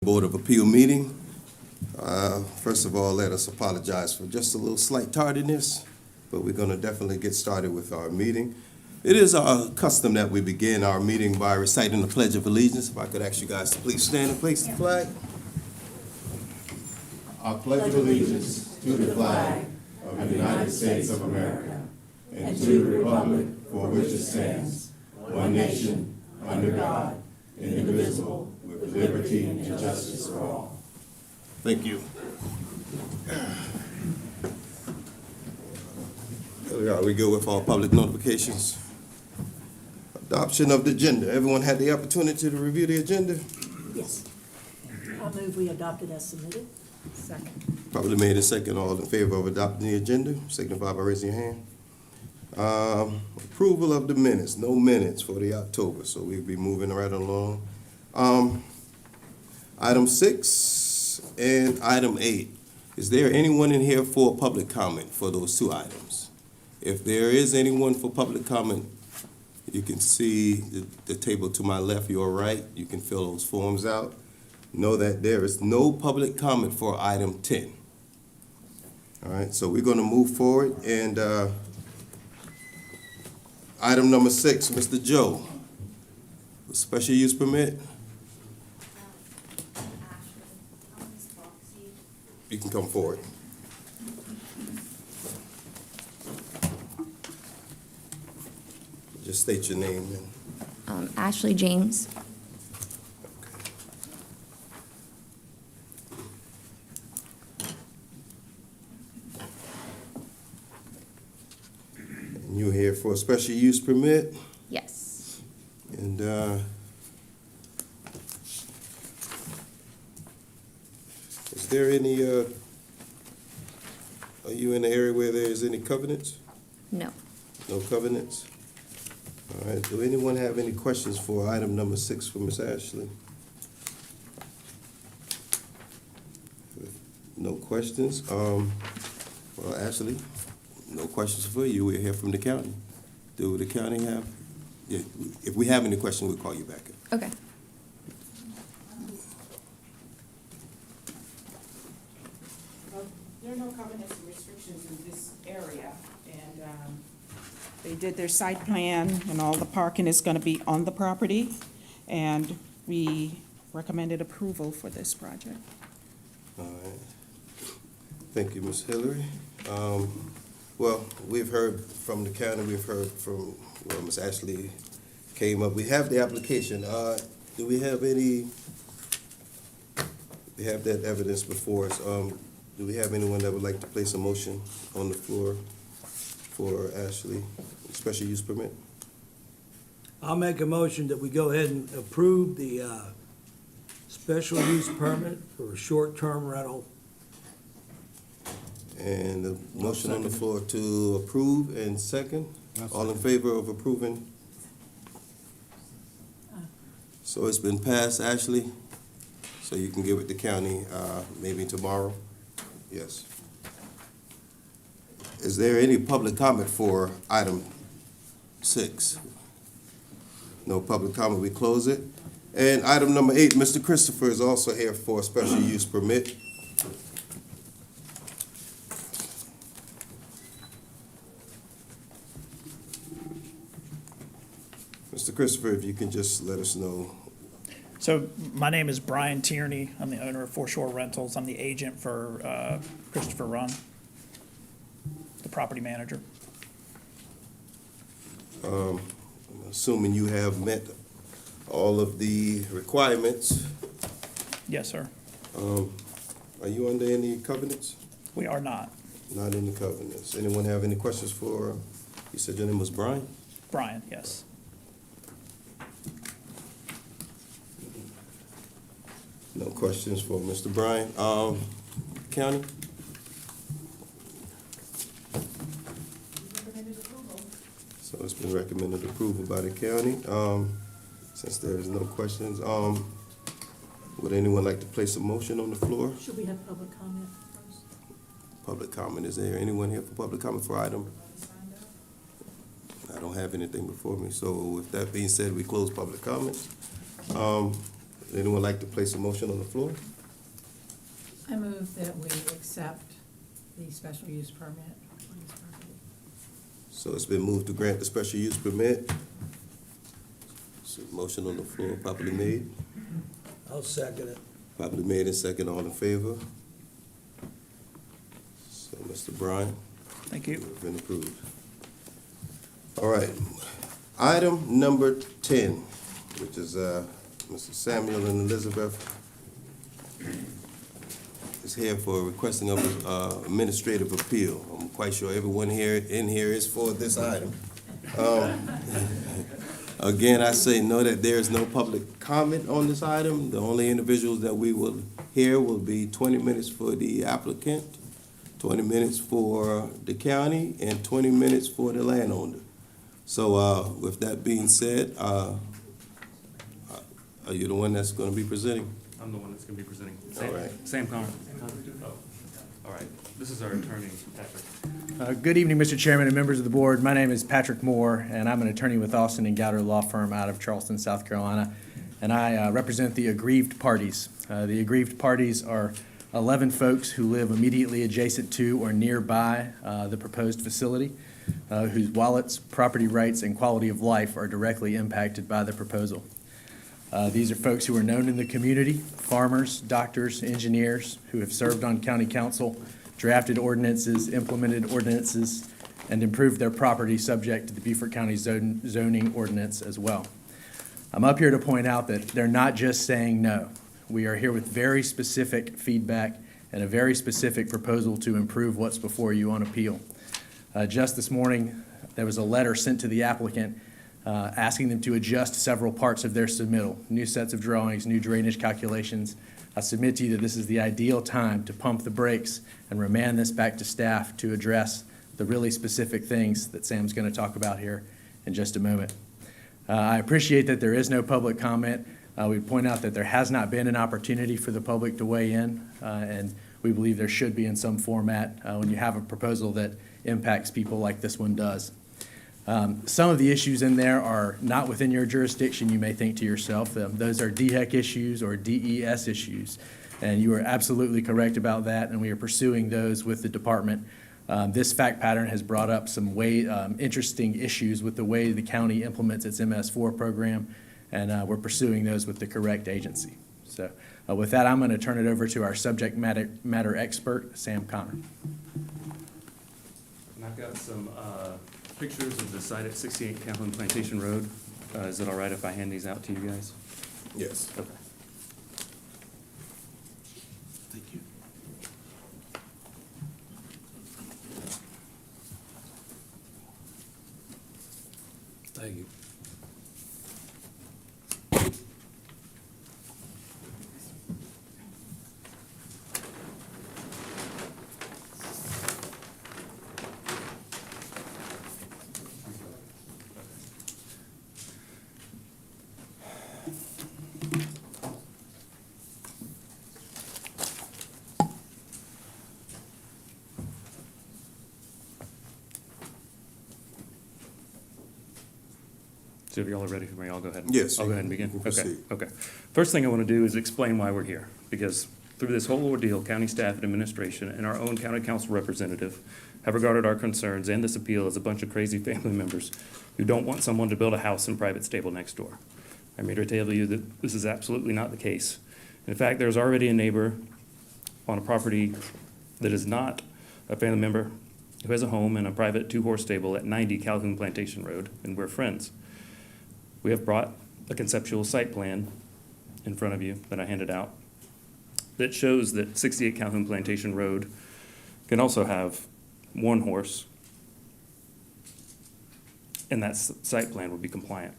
Board of Appeal meeting. First of all, let us apologize for just a little slight tardiness, but we're going to definitely get started with our meeting. It is our custom that we begin our meeting by reciting the Pledge of Allegiance. If I could ask you guys to please stand and place the flag. I pledge allegiance to the flag of the United States of America and to the republic for which it stands, one nation, under God, indivisible, with liberty and justice for all. Thank you. There we go with all public notifications. Adoption of the agenda. Everyone had the opportunity to review the agenda? Yes. I move we adopt it as submitted. Second. Probably made a second. All in favor of adopting the agenda, signify by raising your hand. Approval of the minutes. No minutes for the October, so we'll be moving right along. Item 6 and item 8. Is there anyone in here for public comment for those two items? If there is anyone for public comment, you can see the table to my left, your right. You can fill those forms out. Know that there is no public comment for item 10. All right, so we're going to move forward. And item number 6, Mr. Joe, special use permit. You can come forward. Just state your name. Ashley James. And you're here for a special use permit? Yes. And is there any, are you in the area where there is any covenants? No. No covenants? All right, do anyone have any questions for item number 6 for Ms. Ashley? No questions? Well, Ashley, no questions for you. We're here from the county. Do the county have? Yeah, if we have any questions, we'll call you back. Okay. There are no covenants and restrictions in this area, and they did their site plan, and all the parking is gonna be on the property, and we recommended approval for this project. All right. Thank you, Ms. Hillary. Well, we've heard from the county, we've heard from, well, Ms. Ashley came up. We have the application. Do we have any, we have that evidence before us. Do we have anyone that would like to place a motion on the floor for Ashley, special use permit? I'll make a motion that we go ahead and approve the special use permit for a short-term rental. And the motion on the floor to approve and second. All in favor of approving? So it's been passed, Ashley, so you can give it to county maybe tomorrow? Yes. Is there any public comment for item 6? No public comment, we close it. And item number 8, Mr. Christopher is also here for a special use permit. Mr. Christopher, if you can just let us know. So my name is Brian Tierney. I'm the owner of Foreshore Rentals. I'm the agent for Christopher Run, the property manager. I'm assuming you have met all of the requirements. Yes, sir. Are you under any covenants? We are not. Not any covenants. Anyone have any questions for, you said your name was Brian? Brian, yes. No questions for Mr. Brian. County? So it's been recommended approval by the county. Since there is no questions, would anyone like to place a motion on the floor? Should we have public comment first? Public comment, is there anyone here for public comment for item? I don't have anything before me, so with that being said, we close public comments. Anyone like to place a motion on the floor? I move that we accept the special use permit on this property. So it's been moved to grant the special use permit. So motion on the floor, properly made. I'll second it. Properly made and second, all in favor? So, Mr. Bryan, Thank you. you've been approved. All right, item number 10, which is, Mr. Samuel and Elizabeth is here for requesting of administrative appeal. I'm quite sure everyone in here is for this item. Again, I say no, that there is no public comment on this item. The only individuals that we will hear will be 20 minutes for the applicant, 20 minutes for the county, and 20 minutes for the landowner. So with that being said, are you the one that's going to be presenting? I'm the one that's gonna be presenting. All right. Sam Connor. Oh, all right. This is our attorney, Patrick. Good evening, Mr. Chairman and members of the board. My name is Patrick Moore, and I'm an attorney with Austin and Gowder Law Firm out of Charleston, South Carolina. And I represent the aggrieved parties. The aggrieved parties are 11 folks who live immediately adjacent to or nearby the proposed facility, whose wallets, property rights, and quality of life are directly impacted by the proposal. These are folks who are known in the community, farmers, doctors, engineers, who have served on county council, drafted ordinances, implemented ordinances, and improved their property subject to the Beaufort County zoning ordinance as well. I'm up here to point out that they're not just saying no. We are here with very specific feedback and a very specific proposal to improve what's before you on appeal. Just this morning, there was a letter sent to the applicant asking them to adjust several parts of their submittal, new sets of drawings, new drainage calculations. I submit to you that this is the ideal time to pump the brakes and remand this back to staff to address the really specific things that Sam's going to talk about here in just a moment. I appreciate that there is no public comment. We point out that there has not been an opportunity for the public to weigh in, and we believe there should be in some format when you have a proposal that impacts people like this one does. Some of the issues in there are not within your jurisdiction, you may think to yourself. Those are DHEC issues or DES issues, and you are absolutely correct about that, and we are pursuing those with the department. This fact pattern has brought up some interesting issues with the way the county implements its MS4 program, and we're pursuing those with the correct agency. So with that, I'm going to turn it over to our subject matter expert, Sam Connor. And I've got some pictures of the site at 68 Calhoun Plantation Road. Is it all right if I hand these out to you guys? Yes. Okay. Thank you. Thank you. So if y'all are ready for me, I'll go ahead. Yes, I'll go you ahead and can begin. proceed. Okay. First thing I want to do is explain why we're here, because through this whole ordeal, county staff and administration and our own county council representative have regarded our concerns and this appeal as a bunch of crazy family members who don't want someone to build a house and private stable next door. I'm here to tell you that this is absolutely not the case. In fact, there's already a neighbor on a property that is not a family member who has a home and a private 2-horse stable at 90 Calhoun Plantation Road, and we're friends. We have brought a conceptual site plan in front of you that I handed out that shows that 68 Calhoun Plantation Road can also have 1 horse, and that site plan would be compliant.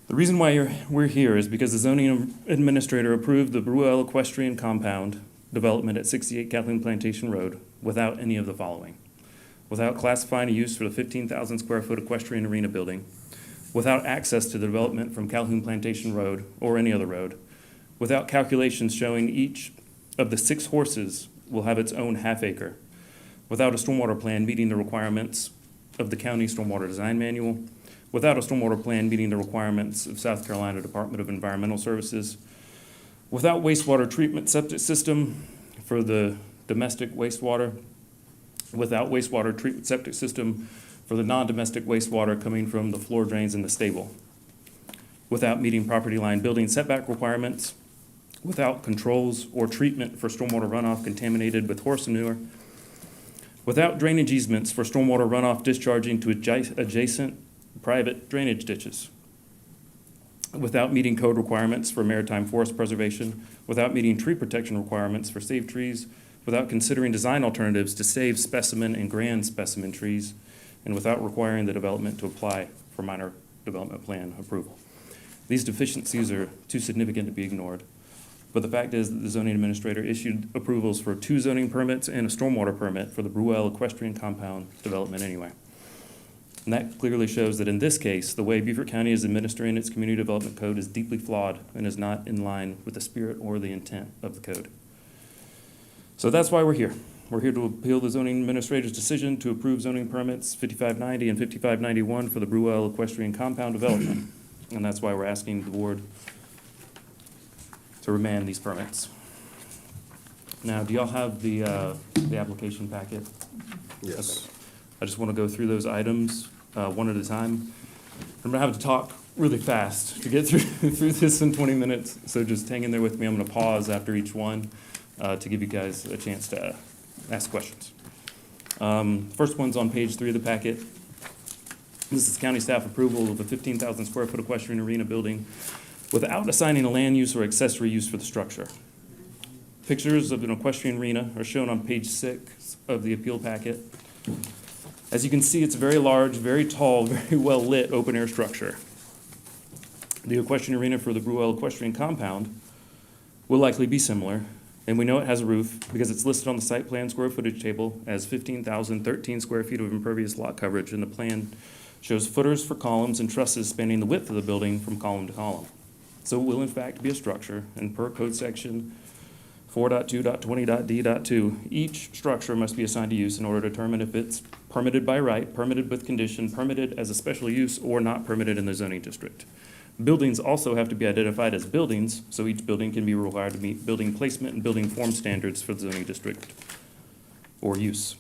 The reason why we're here is because the zoning administrator approved the Bruel Equestrian Compound development at 68 Calhoun Plantation Road without any of the following. Without classifying a use for the 15,000 square foot equestrian arena building, without access to the development from Calhoun Plantation Road or any other road, without calculations showing each of the 6 horses will have its own half acre, without a stormwater plan meeting the requirements of the county stormwater design manual, without a stormwater plan meeting the requirements of South Carolina Department of Environmental Services, without wastewater treatment septic system for the domestic wastewater, without wastewater treatment septic system for the non-domestic wastewater coming from the floor drains in the stable, without meeting property line building setback requirements, without controls or treatment for stormwater runoff contaminated with horse manure, without drainage easements for stormwater runoff discharging to adjacent private drainage ditches, without meeting code requirements for maritime forest preservation, without meeting tree protection requirements for saved trees, without considering design alternatives to save specimen and grand specimen trees, and without requiring the development to apply for minor development plan approval. These deficiencies are too significant to be ignored. But the fact is that the zoning administrator issued approvals for 2 zoning permits and a stormwater permit for the Bruelle equestrian compound development anyway. And that clearly shows that in this case, the way Beaufort County is administering its community development code is deeply flawed and is not in line with the spirit or the intent of the code. So that's why we're here. We're here to appeal the zoning administrator's decision to approve zoning permits 5590 and 5591 for the Bruelle equestrian compound development. And that's why we're asking the board to remand these permits. Now, do y'all have the application packet? Yes. I just want to go through those items one at a time. I'm gonna have to talk really fast to get through this in 20 minutes, so just hang in there with me. I'm gonna pause after each one to give you guys a chance to ask questions. First one's on page 3 of the packet. This is county staff approval of a 15,000 square foot equestrian arena building without assigning a land use or accessory use for the structure. Pictures of an equestrian arena are shown on page 6 of the appeal packet. As you can see, it's a very large, very tall, very well-lit open-air structure. The equestrian arena for the Bruelle equestrian compound will likely be similar, and we know it has a roof because it's listed on the site plan square footage table as 15,013 square feet of impervious lot coverage, and the plan shows footers for columns and trusses spanning the width of the building from column to column. So it will in fact be a structure, and per code section 4.2.20.d.2, each structure must be assigned a use in order to determine if it's permitted by right, permitted with condition, permitted as a special use, or not permitted in the zoning district. Buildings also have to be identified as buildings, so each building can be required to meet building placement and building form standards for the zoning district or use.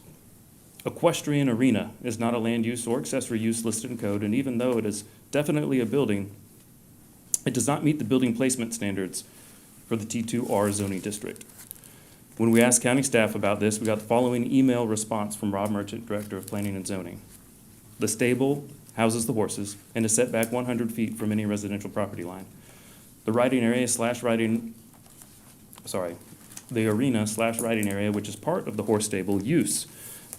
Equestrian arena is not a land use or accessory use listed in code, and even though it is definitely a building, it does not meet the building placement standards for the T2R zoning district. When we asked county staff about this, we got the following email response from Rob Merchant, Director of Planning and Zoning. The stable houses the horses and is set back 100 feet from any residential property line. The riding area the arena / riding area, which is part of the horse stable use,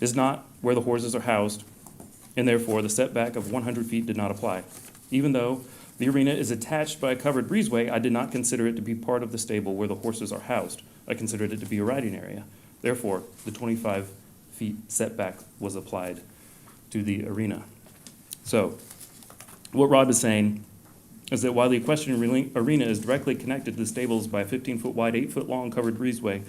is not where the horses are housed, and therefore the setback of 100 feet did not apply. Even though the arena is attached by a covered breezeway, I did not consider it to be part of the stable where the horses are housed. I considered it to be a riding area. Therefore, the 25 feet setback was applied to the arena. So, what Rob is saying is that while the equestrian arena is directly connected to the stables by a 15-foot wide, 8-foot long covered breezeway,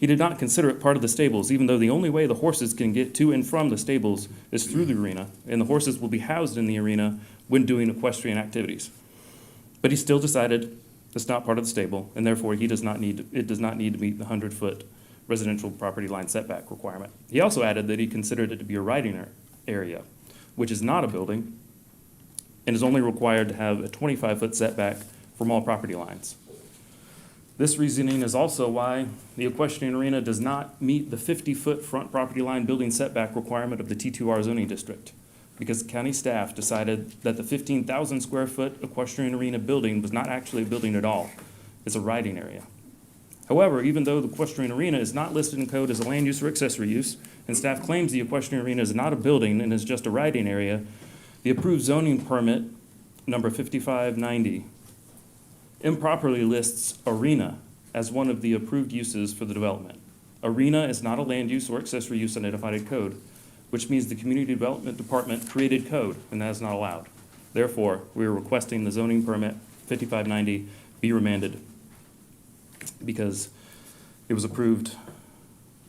he did not consider it part of the stables, even though the only way the horses can get to and from the stables is through the arena, and the horses will be housed in the arena when doing equestrian activities. But he still decided it's not part of the stable, and therefore it does not need to meet the 100-foot residential property line setback requirement. He also added that he considered it to be a riding area, which is not a building, and is only required to have a 25-foot setback from all property lines. This reasoning is also why the equestrian arena does not meet the 50-foot front property line building setback requirement of the T2R zoning district, because county staff decided that the 15,000 square foot equestrian arena building was not actually a building at all. It's a riding area. However, even though the equestrian arena is not listed in code as a land use or accessory use, and staff claims the equestrian arena is not a building and is just a riding area, the approved zoning permit, number 5590, improperly lists arena as one of the approved uses for the development. Arena is not a land use or accessory use identified in code, which means the Community Development Department created code, and that is not allowed. Therefore, we are requesting the zoning permit 5590 be remanded because it was approved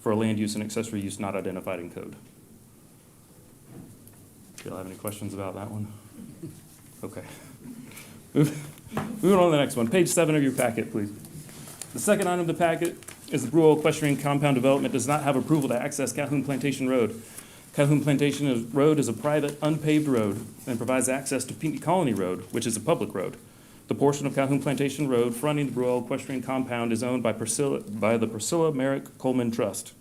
for a land use and accessory use not identified in code. Do y'all have any questions about that one? Okay. Moving on to the next one, page 7 of your packet, please. The second item of the packet is the Brew Equestrian Compound Development does not have approval to access Calhoun Plantation Road. Calhoun Plantation Road is a private, unpaved road and provides access to Pinckney Colony Road, which is a public road. The portion of Calhoun Plantation Road fronting the Brew Equestrian Compound is owned by the Priscilla Merrick Coleman Trust.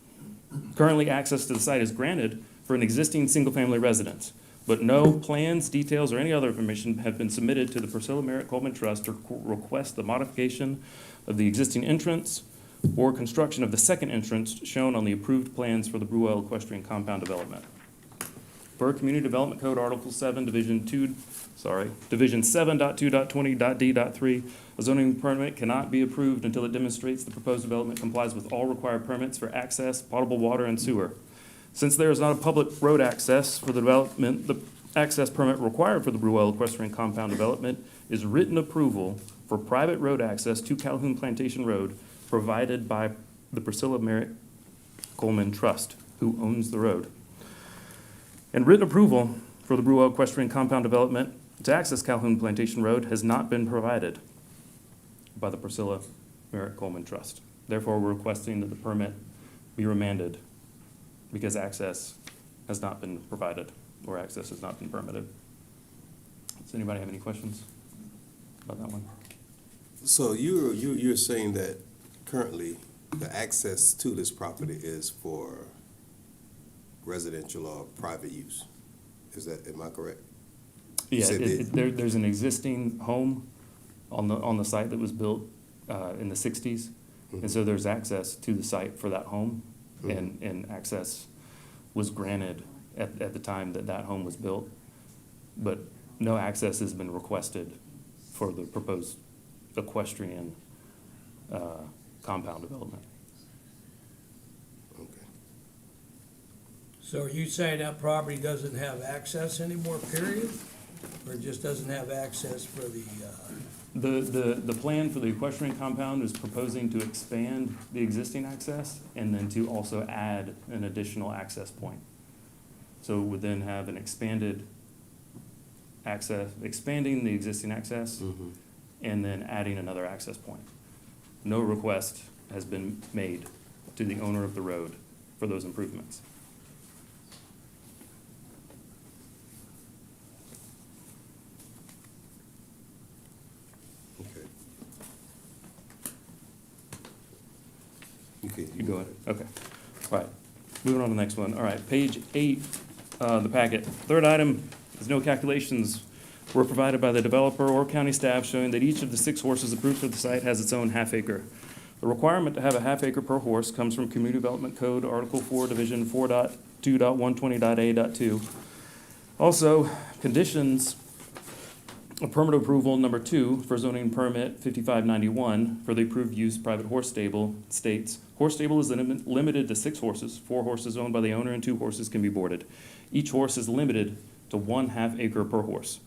Currently, access to the site is granted for an existing single-family residence, but no plans, details, or any other information have been submitted to the Priscilla Merrick Coleman Trust to request the modification of the existing entrance or construction of the second entrance shown on the approved plans for the Brew Equestrian Compound Development. Per Community Development Code, Article 7, Division 7.2.20.3, a zoning permit cannot be approved until it demonstrates the proposed development complies with all required permits for access, potable water, and sewer. Since there is not a public road access for the development, the access permit required for the Brew Equestrian Compound Development is written approval for private road access to Calhoun Plantation Road provided by the Priscilla Merrick Coleman Trust, who owns the road. And written approval for the Brew Equestrian Compound Development to access Calhoun Plantation Road has not been provided by the Priscilla Merrick Coleman Trust. Therefore, we're requesting that the permit be remanded because access has not been provided or access has not been permitted. Does anybody have any questions about that one? So you're saying that currently the access to this property is for residential or private use? Am I correct? You Yeah, said there's an existing home on the site that was built in the 60s. And so there's access to the site for that home. And access was granted at the time that home was built. But no access has been requested for the proposed equestrian compound development. Okay. So are you saying that property doesn't have access anymore, period? Or it just doesn't have access for the, The plan for the equestrian compound is proposing to expand the existing access and then to also add an additional access point. So it would then have an expanded access, expanding the existing access and then adding another access point. No request has been made to the owner of the road for those improvements. Okay. You go ahead. Okay. All right. Moving on to the next one. All right. Page 8, the packet. Third item is no calculations were provided by the developer or county staff showing that each of the 6 horses approved for the site has its own half acre. The requirement to have a half acre per horse comes from Community Development Code, Article 4, Division 4.2.120.a.2. Also, conditions of permit approval number 2 for zoning permit 5591 for the approved use private horse stable states, horse stable is limited to 6 horses, 4 horses owned by the owner and 2 horses can be boarded. Each horse is limited to 1/2 acre per horse.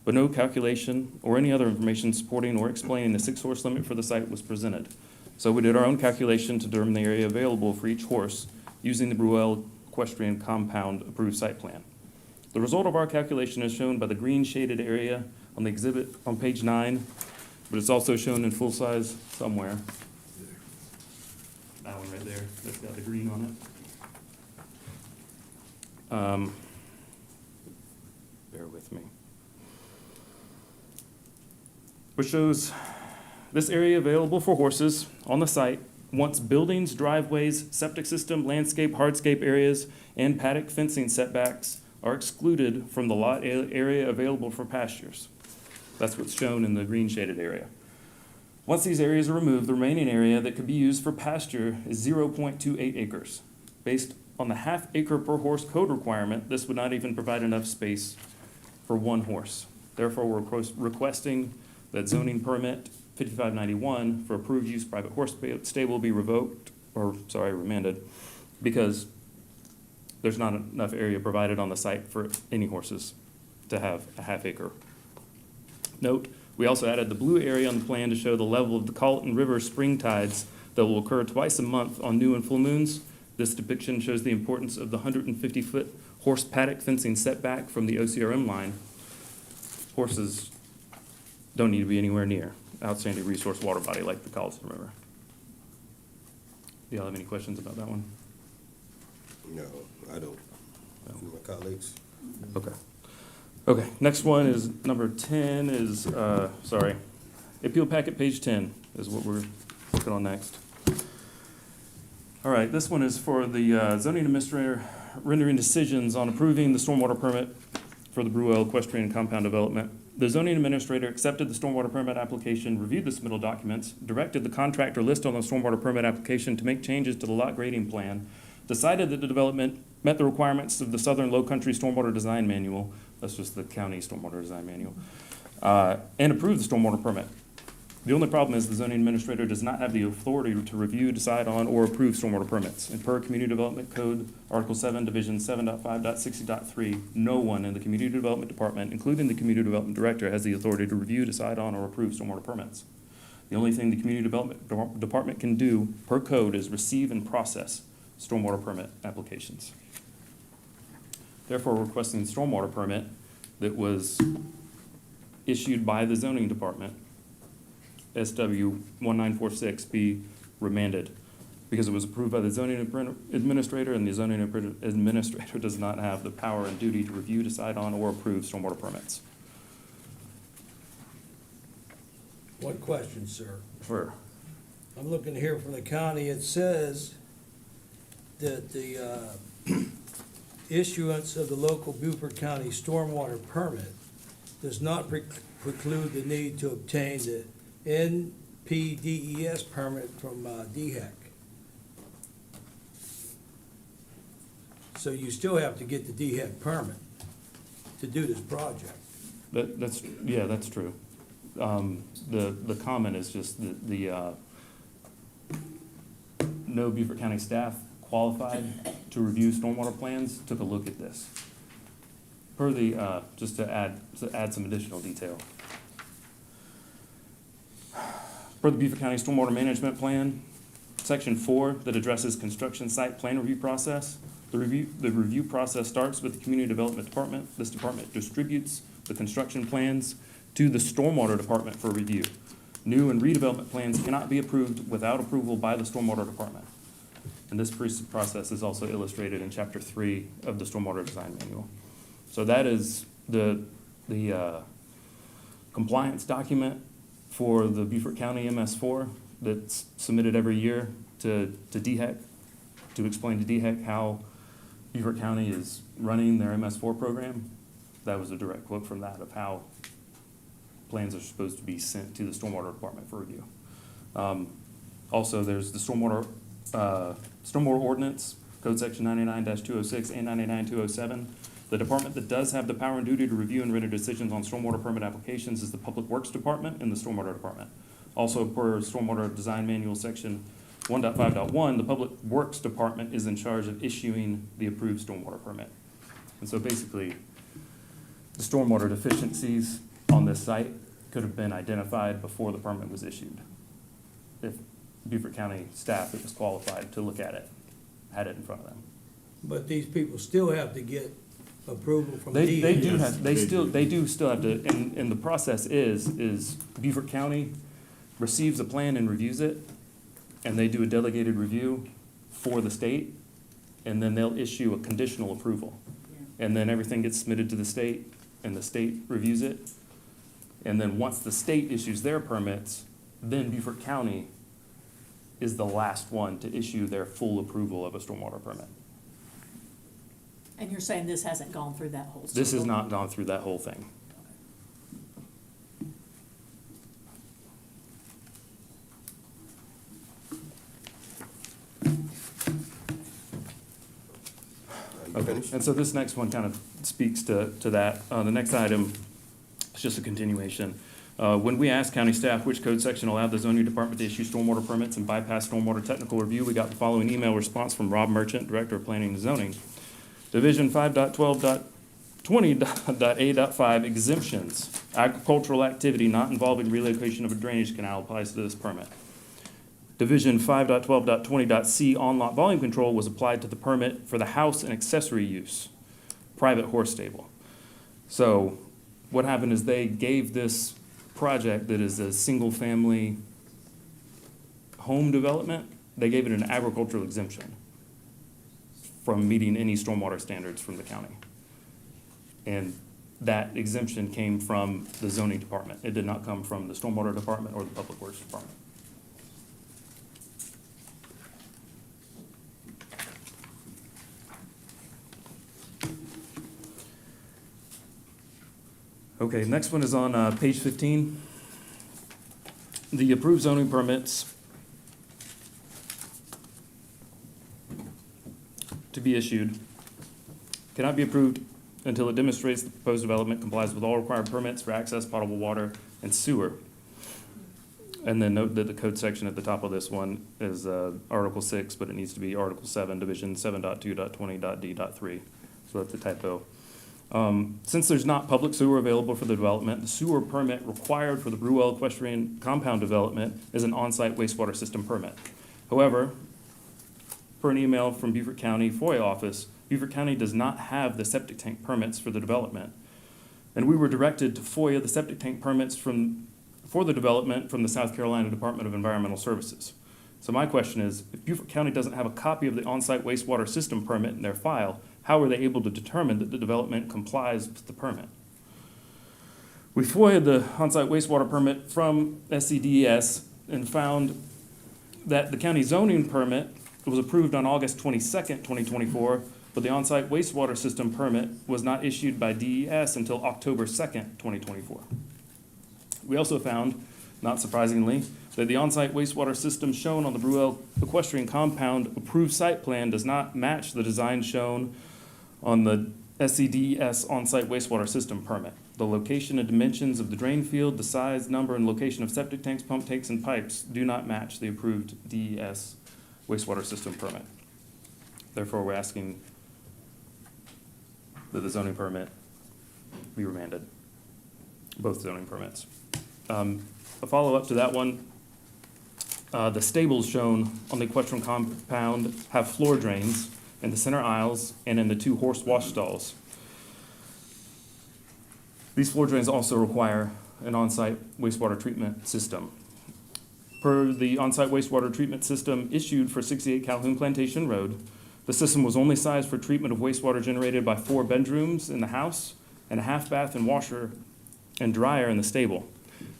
But no calculation or any other information supporting or explaining the 6 horse limit for the site was presented. So we did our own calculation to determine the area available for each horse using the Brew Equestrian Compound approved site plan. The result of our calculation is shown by the green shaded area on the exhibit on page 9, but it's also shown in full size somewhere. That one right there, that's got the green on it. Bear with me. Which shows this area available for horses on the site once buildings, driveways, septic system, landscape, hardscape areas, and paddock fencing setbacks are excluded from the lot area available for pastures. That's what's shown in the green shaded area. Once these areas are removed, the remaining area that could be used for pasture is 0.28 acres. Based on the 1/2 acre per horse code requirement, this would not even provide enough space for 1 horse. Therefore, we're requesting that zoning permit 5591 for approved use private horse stable be remanded, because there's not enough area provided on the site for any horses to have a 1/2 acre. Note, we also added the blue area on the plan to show the level of the Colleton River spring tides that will occur twice a month on new and full moons. This depiction shows the importance of the 150-foot horse paddock fencing setback from the OCRM line. horses don't need to be anywhere near outstanding resource water body like the Colliston River. Do y'all have any questions about that one? No, I don't. My colleagues? Okay. Okay, next one is number 10 is, appeal packet page 10 is what we're looking on next. All right, this one is for the zoning administrator rendering decisions on approving the stormwater permit for the Bruell Equestrian Compound Development. The zoning administrator accepted the stormwater permit application, reviewed the submittal documents, directed the contractor listed on the stormwater permit application to make changes to the lot grading plan, decided that the development met the requirements of the Southern Low Country Stormwater Design Manual, that's just the county stormwater design manual, and approved the stormwater permit. The only problem is the zoning administrator does not have the authority to review, decide on, or approve stormwater permits. And per Community Development Code, Article 7, Division 7.5.60.3, no one in the Community Development Department, including the Community Development Director, has the authority to review, decide on, or approve stormwater permits. The only thing the Community Development Department can do, per code, is receive and process stormwater permit applications. Therefore, requesting the stormwater permit that was issued by the zoning department, SW 1946, be remanded because it was approved by the zoning administrator, and the zoning administrator does not have the power and duty to review, decide on, or approve stormwater permits. One question, sir. Sure. I'm looking here from the county. It says that the issuance of the local Beaufort County stormwater permit does not preclude the need to obtain the NPDES permit from DHEC. So you still have to get the DHEC permit to do this project. That's true. The comment is just the no Beaufort County staff qualified to review stormwater plans took a look at this. Per the, just to add some additional detail. Per the Beaufort County Stormwater Management Plan, Section 4, that addresses construction site plan review process. The review process starts with the Community Development Department. This department distributes the construction plans to the Stormwater Department for review. New and redevelopment plans cannot be approved without approval by the Stormwater Department. And this process is also illustrated in Chapter 3 of the Stormwater Design Manual. So that is the compliance document for the Beaufort County MS4 that's submitted every year to DHEC, to explain to DHEC how Beaufort County is running their MS4 program. That was a direct quote from that of how plans are supposed to be sent to the Stormwater Department for review. Also, there's the Stormwater Ordinance, Code Section 99-206 and 99-207. The department that does have the power and duty to review and render decisions on stormwater permit applications is the Public Works Department and the Stormwater Department. Also, per Stormwater Design Manual Section 1.5.1, the Public Works Department is in charge of issuing the approved stormwater permit. And so basically, the stormwater deficiencies on this site could have been identified before the permit was issued, if Beaufort County staff that was qualified to look at it had it in front of them. But these people still have to get approval from They DHEC. do have, they do still have to, and the process is Beaufort County receives a plan and reviews it, and they do a delegated review for the state, and then they'll issue a conditional approval. And then everything gets submitted to the state, and the state reviews it. And then once the state issues their permits, then Beaufort County is the last one to issue their full approval of a stormwater permit. And you're saying this hasn't gone through that whole circle? This has not gone through that whole thing. Okay, and so this next one kind of speaks to that. The next item is just a continuation. When we asked county staff which code section allowed the zoning department to issue stormwater permits and bypass stormwater technical review, we got the following email response from Rob Merchant, Director of Planning and Zoning. Division 5.12.20.A.5 exemptions. Agricultural activity not involving relocation of a drainage canal applies to this permit. Division 5.12.20.C on-lot volume control was applied to the permit for the house and accessory use, private horse stable. So what happened is they gave this project that is a single-family home development, they gave it an agricultural exemption from meeting any stormwater standards from the county. And that exemption came from the zoning department. It did not come from the stormwater department or the public works department. Okay, next one is on page 15. The approved zoning permits to be issued cannot be approved until it demonstrates the proposed development complies with all required permits for access, potable water, and sewer. And then note that the code section at the top of this one is Article 6, but it needs to be Article 7, Division 7.2.20.d.3. So that's a typo. Since there's not public sewer available for the development, the sewer permit required for the Bruwell Equestrian Compound development is an on-site wastewater system permit. However, per an email from Beaufort County FOIA office, Beaufort County does not have the septic tank permits for the development. And we were directed to FOIA the septic tank permits for the development from the South Carolina Department of Environmental Services. So my question is, if Beaufort County doesn't have a copy of the on-site wastewater system permit in their file, how are they able to determine that the development complies with the permit? We FOIA'd the on-site wastewater permit from SCDES and found that the county zoning permit was approved on August 22nd, 2024, but the on-site wastewater system permit was not issued by DES until October 2nd, 2024. We also found, not surprisingly, that the on-site wastewater system shown on the Bruwell Equestrian Compound approved site plan does not match the design shown on the SCDES on-site wastewater system permit. The location and dimensions of the drain field, the size, number, and location of septic tanks, pump tanks, and pipes do not match the approved DES wastewater system permit. Therefore, we're asking that the zoning permit be remanded, both zoning permits. A follow-up to that one, the stables shown on the equestrian compound have floor drains in the center aisles and in the 2 horse wash stalls. These floor drains also require an on-site wastewater treatment system. Per the on-site wastewater treatment system issued for 68 Calhoun Plantation Road, the system was only sized for treatment of wastewater generated by 4 bedrooms in the house and a half bath and washer and dryer in the stable.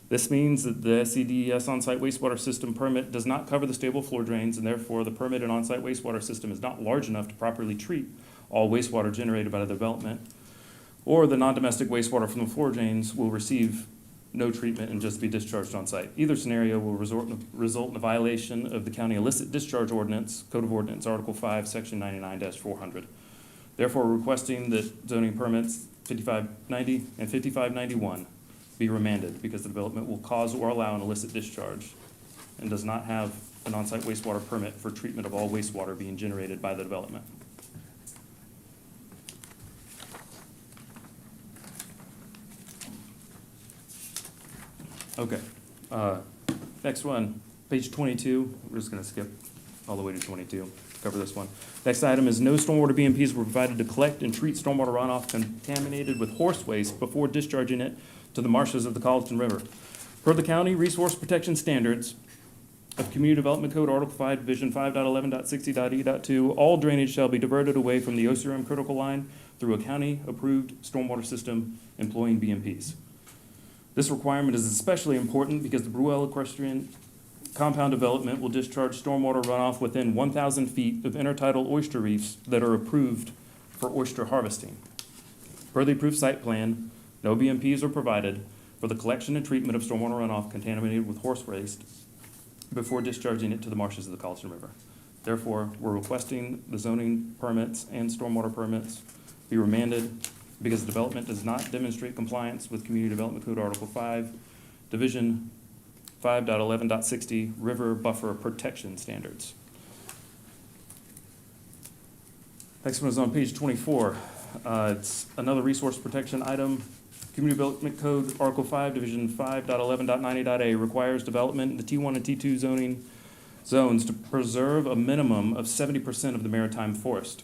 This means that the SCDES on-site wastewater system permit does not cover the stable floor drains, and therefore the permitted on-site wastewater system is not large enough to properly treat all wastewater generated by the development, or the non-domestic wastewater from the floor drains will receive no treatment and just be discharged on site. Either scenario will result in a violation of the county illicit discharge ordinance, Code of Ordinance, Article 5, Section 99-400. Therefore, we're requesting that zoning permits 5590 and 5591 be remanded because the development will cause or allow an illicit discharge and does not have an on-site wastewater permit for treatment of all wastewater being generated by the development. Okay, next one, page 22. We're just gonna skip all the way to 22, cover this one. Next item is no stormwater BMPs were provided to collect and treat stormwater runoff contaminated with horse waste before discharging it to the marshes of the Colleton River. Per the county resource protection standards of Community Development Code, Article 5, Division 5.11.60.e.2, all drainage shall be diverted away from the OCRM critical line through a county-approved stormwater system employing BMPs. This requirement is especially important because the Bruwell Equestrian Compound development will discharge stormwater runoff within 1,000 feet of intertidal oyster reefs that are approved for oyster harvesting. Per the approved site plan, no BMPs are provided for the collection and treatment of stormwater runoff contaminated with horse waste before discharging it to the marshes of the Colleton River. Therefore, we're requesting the zoning permits and stormwater permits be remanded because the development does not demonstrate compliance with Community Development Code Article 5, Division 5.11.60 River Buffer Protection Standards. Next one is on page 24. It's another resource protection item. Community Development Code Article 5, Division 5.11.90.a requires development in the T1 and T2 zoning zones to preserve a minimum of 70% of the maritime forest.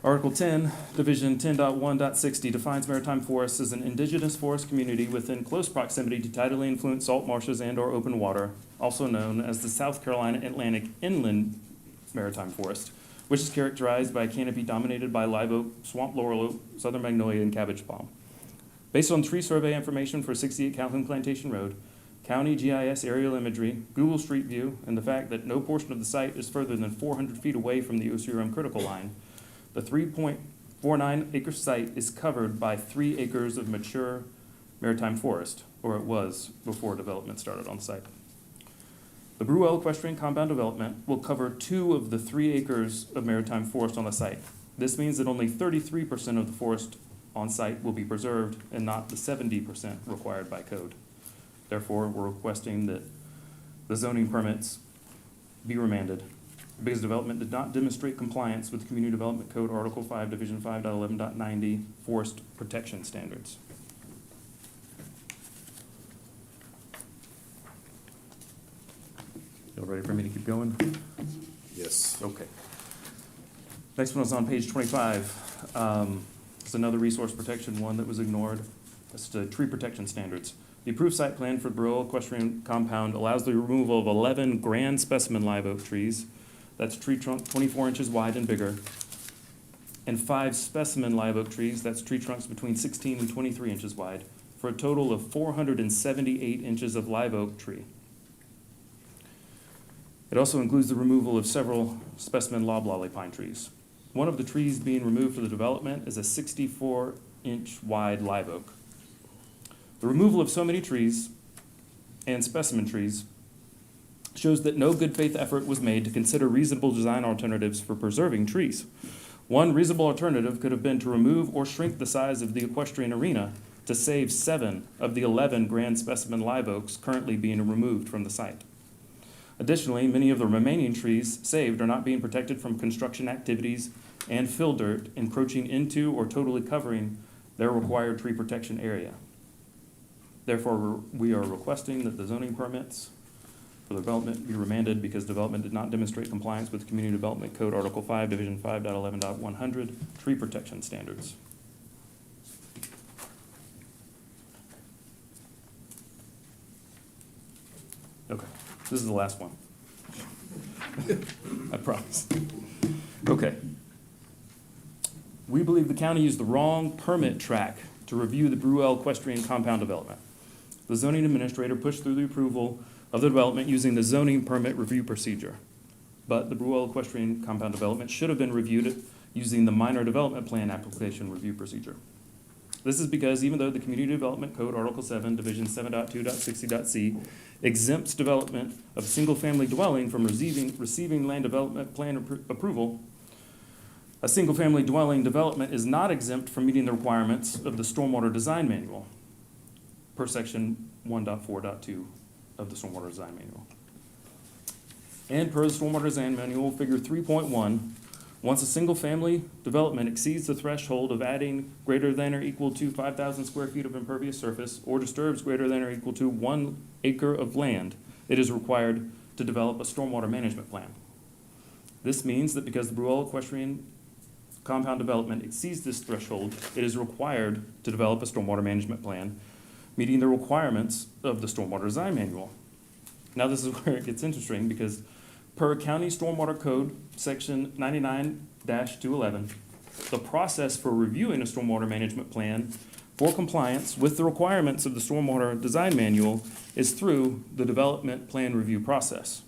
Article 10, Division 10.1.60 defines maritime forests as an indigenous forest community within close proximity to tidally influenced salt marshes and/or open water, also known as the South Carolina Atlantic Inland Maritime Forest, which is characterized by a canopy dominated by live oak, swamp laurel oak, southern magnolia, and cabbage palm. Based on tree survey information for 68 Calhoun Plantation Road, county GIS aerial imagery, Google Street View, and the fact that no portion of the site is further than 400 feet away from the OCRM critical line, the 3.49 acre site is covered by 3 acres of mature maritime forest, or it was before development started on site. The Bruell Equestrian Compound Development will cover 2 of the 3 acres of maritime forest on the site. This means that only 33% of the forest on site will be preserved and not the 70% required by code. Therefore, we're requesting that the zoning permits be remanded because development did not demonstrate compliance with the Community Development Code Article 5, Division 5.11.90 Forest Protection Standards. Y'all ready for me to keep going? Yes. Okay. Next one is on page 25. It's another resource protection one that was ignored. It's the tree protection standards. The approved site plan for Bruell Equestrian Compound allows the removal of 11 grand specimen live oak trees. That's tree trunk 24 inches wide and bigger. And 5 specimen live oak trees, that's tree trunks between 16 and 23 inches wide, for a total of 478 inches of live oak tree. It also includes the removal of several specimen loblolly pine trees. One of the trees being removed for the development is a 64-inch wide live oak. The removal of so many trees and specimen trees shows that no good faith effort was made to consider reasonable design alternatives for preserving trees. One reasonable alternative could have been to remove or shrink the size of the equestrian arena to save 7 of the 11 grand specimen live oaks currently being removed from the site. Additionally, many of the remaining trees saved are not being protected from construction activities and fill dirt encroaching into or totally covering their required tree protection area. Therefore, we are requesting that the zoning permits for development be remanded because development did not demonstrate compliance with Community Development Code Article 5, Division 5.11.100, tree protection standards. Okay, this is the last one. I promise. Okay. We believe the county used the wrong permit track to review the Bruell Equestrian Compound development. The zoning administrator pushed through the approval of the development using the zoning permit review procedure. But the Bruell Equestrian Compound development should have been reviewed using the minor development plan application review procedure. This is because even though the Community Development Code Article 7, Division 7.2.60.c exempts development of a single-family dwelling from receiving land development plan approval, a single-family dwelling development is not exempt from meeting the requirements of the Stormwater Design Manual per section 1.4.2 of the Stormwater Design Manual. And per the Stormwater Design Manual, figure 3.1, once a single-family development exceeds the threshold of adding greater than or equal to 5,000 square feet of impervious surface or disturbs greater than or equal to 1 acre of land, it is required to develop a stormwater management plan. This means that because the Bruell Equestrian Compound development exceeds this threshold, it is required to develop a stormwater management plan, meeting the requirements of the Stormwater Design Manual. Now this is where it gets interesting because per County Stormwater Code, Section 99-211, the process for reviewing a stormwater management plan for compliance with the requirements of the Stormwater Design Manual is through the development plan review process.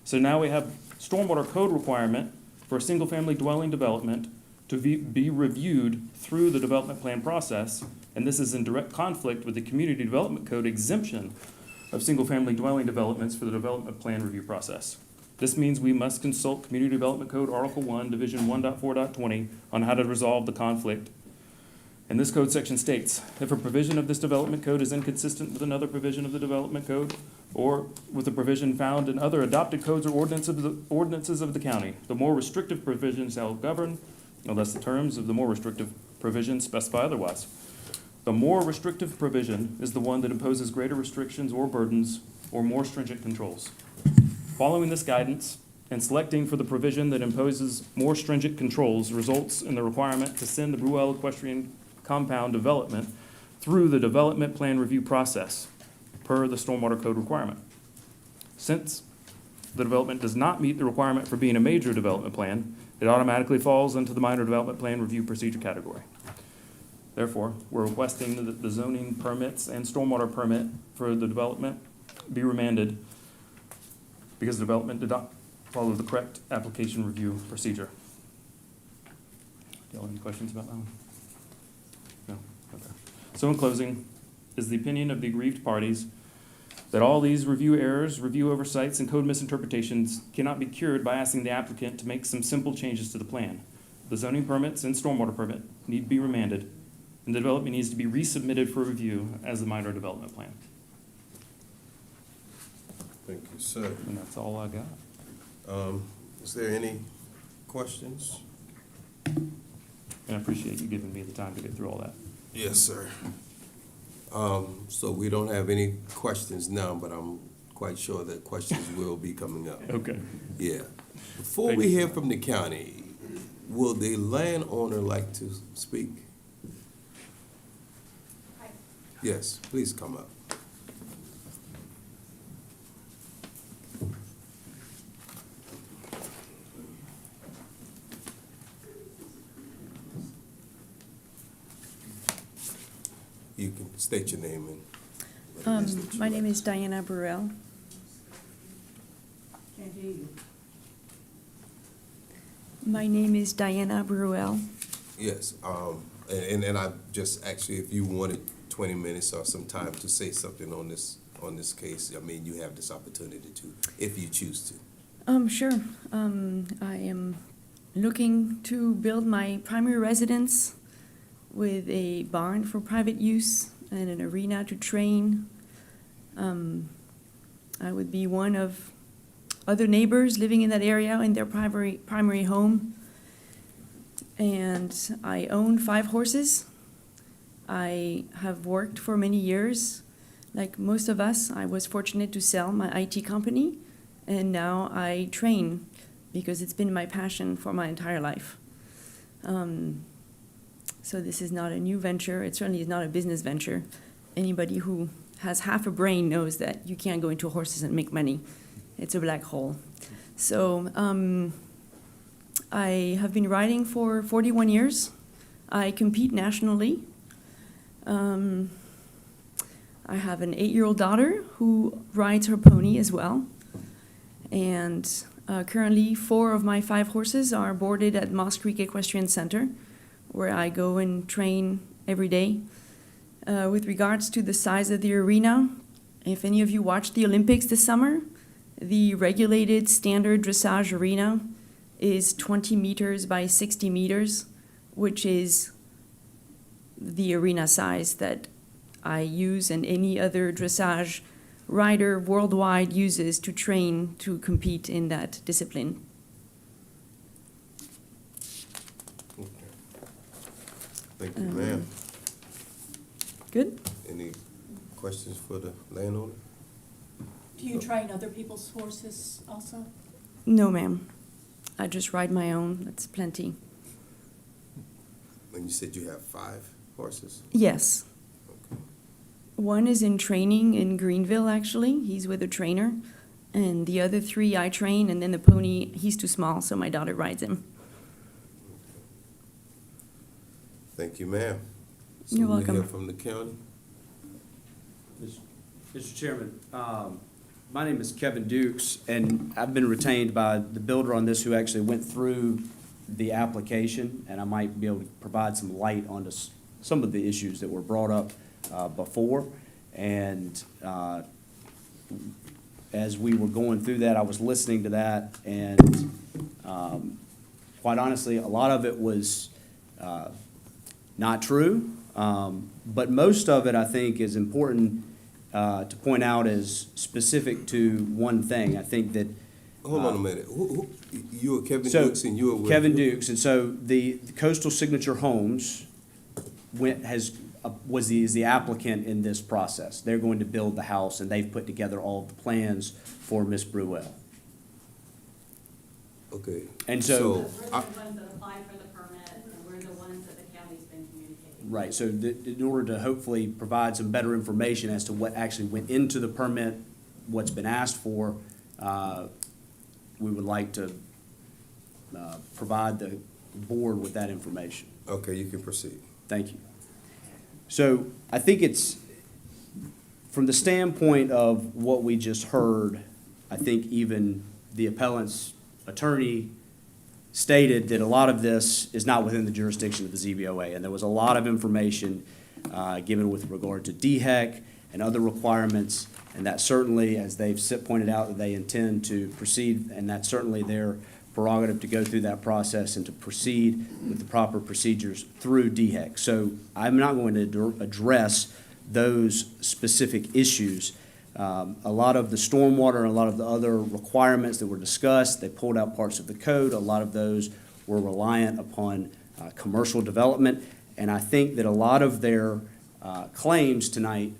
So now we have stormwater code requirement for a single-family dwelling development to be reviewed through the development plan process, and this is in direct conflict with the Community Development Code exemption of single-family dwelling developments for the development plan review process. This means we must consult Community Development Code Article 1, Division 1.4.20 on how to resolve the conflict. And this code section states, if a provision of this development code is inconsistent with another provision of the development code or with a provision found in other adopted codes or ordinances of the county, the more restrictive provision shall govern unless the terms of the more restrictive provision specify otherwise. The more restrictive provision is the one that imposes greater restrictions or burdens or more stringent controls. Following this guidance, and selecting for the provision that imposes more stringent controls results in the requirement to send the Bruel Equestrian Compound development through the development plan review process per the Stormwater Code requirement. Since the development does not meet the requirement for being a major development plan, it automatically falls into the minor development plan review procedure category. Therefore, we're requesting that the zoning permits and stormwater permit for the development be remanded because the development did not follow the correct application review procedure. Do y'all have any questions about that one? No? Okay. So in closing, is the opinion of the aggrieved parties that all these review errors, review oversights, and code misinterpretations cannot be cured by asking the applicant to make some simple changes to the plan. The zoning permits and stormwater permit need to be remanded, and the development needs to be resubmitted for review as a minor development plan. Thank you, sir. And that's all I got. Is there any questions? And I appreciate you giving me the time to get through all that. Yes, sir. So we don't have any questions now, but I'm quite sure that questions will be coming up. Okay. Yeah. Before Thank we you. hear from the county, will the landowner like to speak? Yes, please come up. You can state your name and. what it is that you My like name to is say. Diana Burrell. Can't hear you. My name is Diana Burrell. Yes, and I just actually, if you wanted 20 minutes or some time to say something on this case, I mean, you have this opportunity to, if you choose to. Sure. I am looking to build my primary residence with a barn for private use and an arena to train. I would be one of other neighbors living in that area in their primary home. And I own 5 horses. I have worked for many years. Like most of us, I was fortunate to sell my IT company, and now I train because it's been my passion for my entire life. So this is not a new venture. It certainly is not a business venture. Anybody who has half a brain knows that you can't go into horses and make money. It's a black hole. So I have been riding for 41 years. I compete nationally. I have an 8-year-old daughter who rides her pony as well. And currently 4 of my 5 horses are boarded at Moss Creek Equestrian Center, where I go and train every day. With regards to the size of the arena, if any of you watched the Olympics this summer, the regulated standard dressage arena is 20 meters by 60 meters, which is the arena size that I use and any other dressage rider worldwide uses to train to compete in that discipline. Okay. Thank you, ma'am. Good? Any questions for the landowner? Do you train other people's horses also? No, ma'am. I just ride my own. That's plenty. And you said you have 5 horses? Yes. Okay. One is in training in Greenville, actually. He's with a trainer. And the other 3 I train, and then the pony, he's too small, so my daughter rides him. Thank you, ma'am. You're So welcome. we hear from the county? Mr. Chairman, my name is Kevin Dukes, and I've been retained by the builder on this who actually went through the application, and I might be able to provide some light onto some of the issues that were brought up before. And as we were going through that, I was listening to that, and quite honestly, a lot of it was not true, but most of it, I think, is important to point out as specific to one thing. I think that. Hold on a minute. Who, you are Kevin So, Dukes and you are with? Kevin Dukes, and so the Coastal Signature Homes is the applicant in this process. They're going to build the house, and they've put together all of the plans for Miss Bruel. Okay. And so- We're the I- ones that applied for the permit, and we're the ones that the county's been communicating. Right, so in order to hopefully provide some better information as to what actually went into the permit, what's been asked for, we would like to provide the board with that information. Okay, you can proceed. Thank you. So I think it's, from the standpoint of what we just heard, I think even the appellant's attorney stated that a lot of this is not within the jurisdiction of the ZBOA, and there was a lot of information given with regard to DHEC and other requirements, and that certainly, as they've pointed out, that they intend to proceed, and that's certainly their prerogative to go through that process and to proceed with the proper procedures through DHEC. So I'm not going to address those specific issues. A lot of the stormwater and a lot of the other requirements that were discussed, they pulled out parts of the code. A lot of those were reliant upon commercial development. And I think that a lot of their claims tonight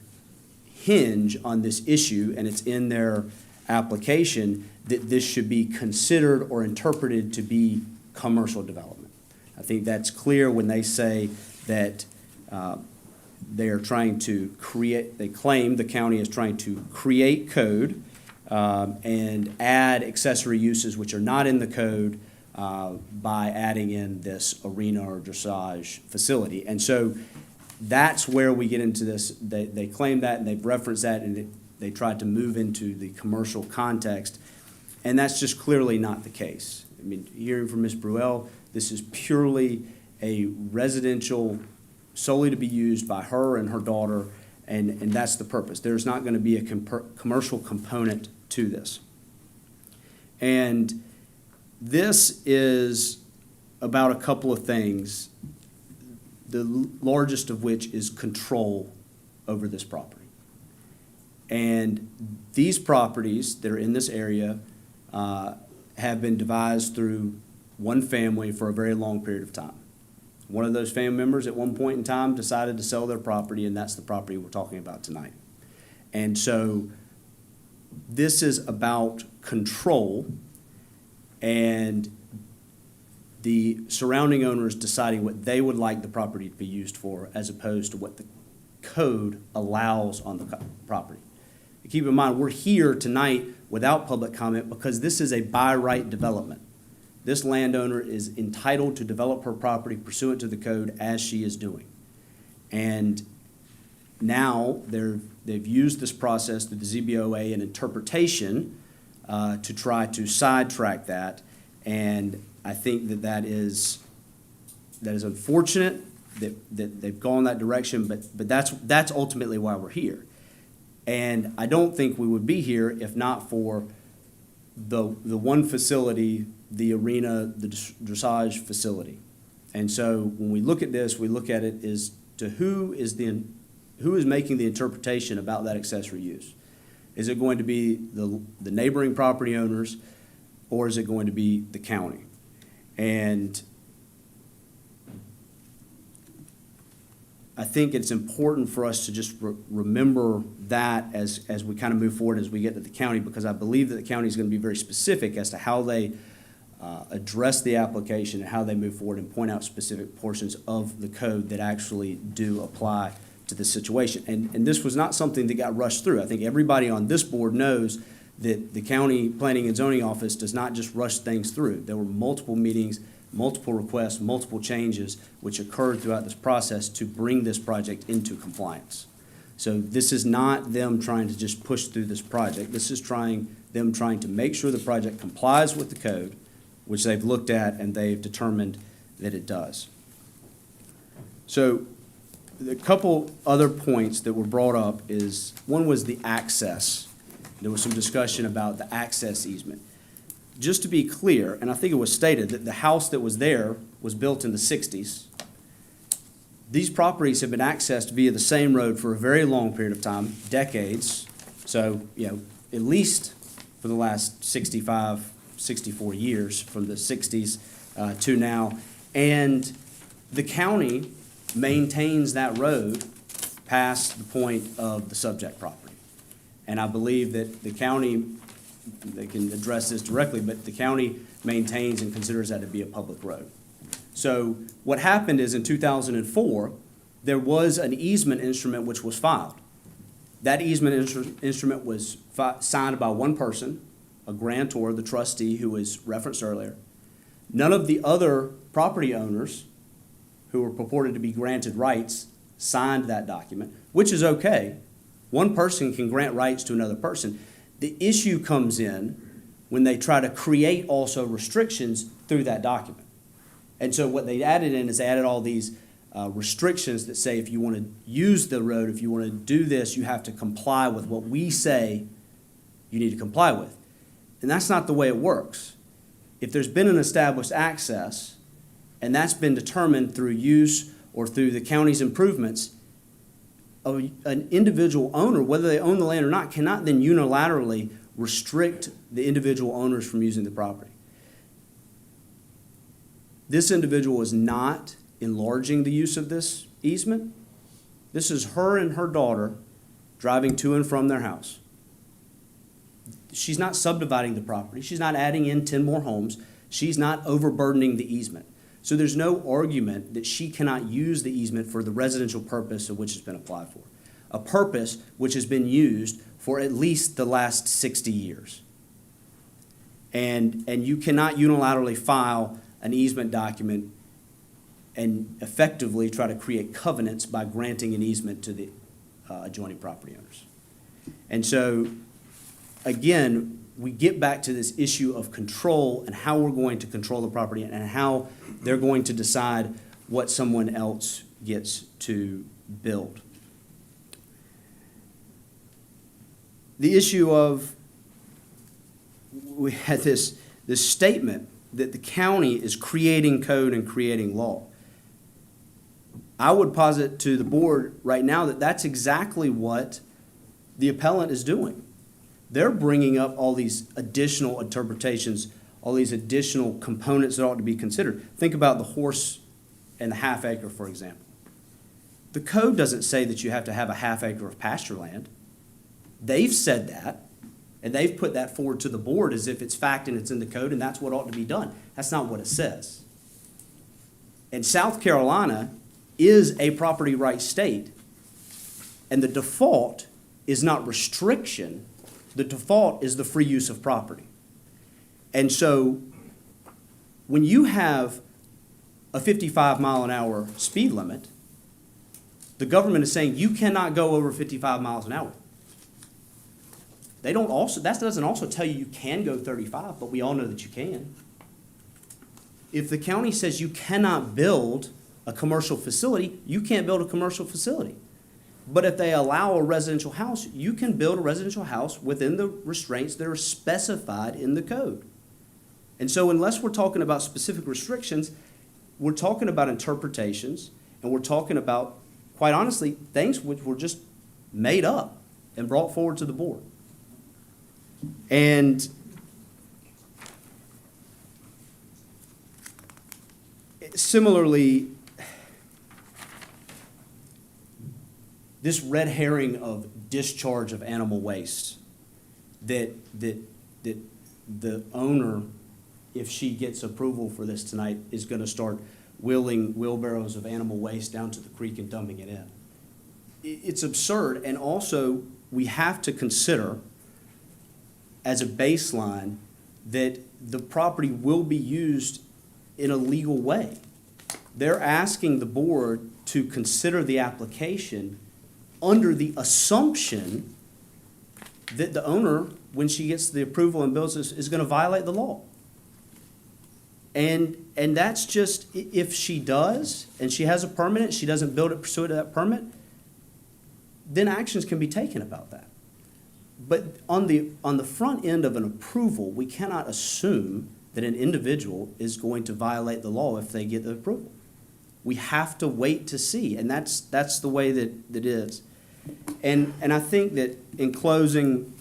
hinge on this issue, and it's in their application that this should be considered or interpreted to be commercial development. I think that's clear when they say that they are trying to create, they claim the county is trying to create code and add accessory uses which are not in the code by adding in this arena or dressage facility. And so that's where we get into this. They claim that, and they've referenced that, and they tried to move into the commercial context, and that's just clearly not the case. I mean, hearing from Ms. Bruel, this is purely a residential, solely to be used by her and her daughter, and that's the purpose. There's not going to be a commercial component to this. And this is about a couple of things, the largest of which is control over this property. And these properties that are in this area have been devised through one family for a very long period of time. One of those family members at one point in time decided to sell their property, and that's the property we're talking about tonight. And so this is about control and the surrounding owners deciding what they would like the property to be used for as opposed to what the code allows on the property. Keep in mind, we're here tonight without public comment because this is a by right development. This landowner is entitled to develop her property pursuant to the code as she is doing. And now they've used this process through the ZBOA and interpretation to try to sidetrack that. And I think that is unfortunate that they've gone that direction, but that's ultimately why we're here. And I don't think we would be here if not for the one facility, the arena, the dressage facility. And so when we look at this, we look at it as to who is making the interpretation about that accessory use. Is it going to be the neighboring property owners, or is it going to be the county? And I think it's important for us to just remember that as we kind of move forward as we get to the county, because I believe that the county is going to be very specific as to how they address the application and how they move forward and point out specific portions of the code that actually do apply to the situation. And this was not something that got rushed through. I think everybody on this board knows that the county planning and zoning office does not just rush things through. There were multiple meetings, multiple requests, multiple changes which occurred throughout this process to bring this project into compliance. So this is not them trying to just push through this project. This is them trying to make sure the project complies with the code, which they've looked at and they've determined that it does. So a couple other points that were brought up is, one was the access. There was some discussion about the access easement. Just to be clear, and I think it was stated that the house that was there was built in the 60s. These properties have been accessed via the same road for a very long period of time, decades. So, at least for the last 65, 64 years, from the 60s to now. And the county maintains that road past the point of the subject property. And I believe that the county they can address this directly, but the county maintains and considers that to be a public road. So what happened is in 2004, there was an easement instrument which was filed. That easement instrument was signed by one person, a grantor, the trustee who was referenced earlier. None of the other property owners who were purported to be granted rights signed that document, which is okay. One person can grant rights to another person. The issue comes in when they try to create also restrictions through that document. And so what they added in is they added all these restrictions that say if you want to use the road, if you want to do this, you have to comply with what we say you need to comply with. And that's not the way it works. If there's been an established access, and that's been determined through use or through the county's improvements, an individual owner, whether they own the land or not, cannot then unilaterally restrict the individual owners from using the property. This individual is not enlarging the use of this easement. This is her and her daughter driving to and from their house. She's not subdividing the property. She's not adding in 10 more homes. She's not overburdening the easement. So there's no argument that she cannot use the easement for the residential purpose of which it's been applied for, a purpose which has been used for at least the last 60 years. And you cannot unilaterally file an easement document and effectively try to create covenants by granting an easement to the adjoining property owners. And so, again, we get back to this issue of control and how we're going to control the property and how they're going to decide what someone else gets to build. The issue of, we had this statement that the county is creating code and creating law. I would posit to the board right now that that's exactly what the appellant is doing. They're bringing up all these additional interpretations, all these additional components that ought to be considered. Think about the horse and the half acre, for example. The code doesn't say that you have to have a half acre of pasture land. They've said that, and they've put that forward to the board as if it's fact and it's in the code and that's what ought to be done. That's not what it says. And South Carolina is a property rights state, and the default is not restriction. The default is the free use of property. And so when you have a 55-mile-an-hour speed limit, the government is saying you cannot go over 55 miles an hour. That doesn't also tell you can go 35, but we all know that you can. If the county says you cannot build a commercial facility, you can't build a commercial facility. But if they allow a residential house, you can build a residential house within the restraints that are specified in the code. And so unless we're talking about specific restrictions, we're talking about interpretations, and we're talking about, quite honestly, things which were just made up and brought forward to the board. And similarly, this red herring of discharge of animal waste that the owner, if she gets approval for this tonight, is going to start wheeling wheelbarrows of animal waste down to the creek and dumping it in. It's absurd, and also we have to consider as a baseline that the property will be used in a legal way. They're asking the board to consider the application under the assumption that the owner, when she gets the approval and builds this, is going to violate the law. And that's just, if she does, and she has a permit, she doesn't build it pursuant to that permit, then actions can be taken about that. But on the front end of an approval, we cannot assume that an individual is going to violate the law if they get the approval. We have to wait to see, and that's the way that it is. And I think that in closing,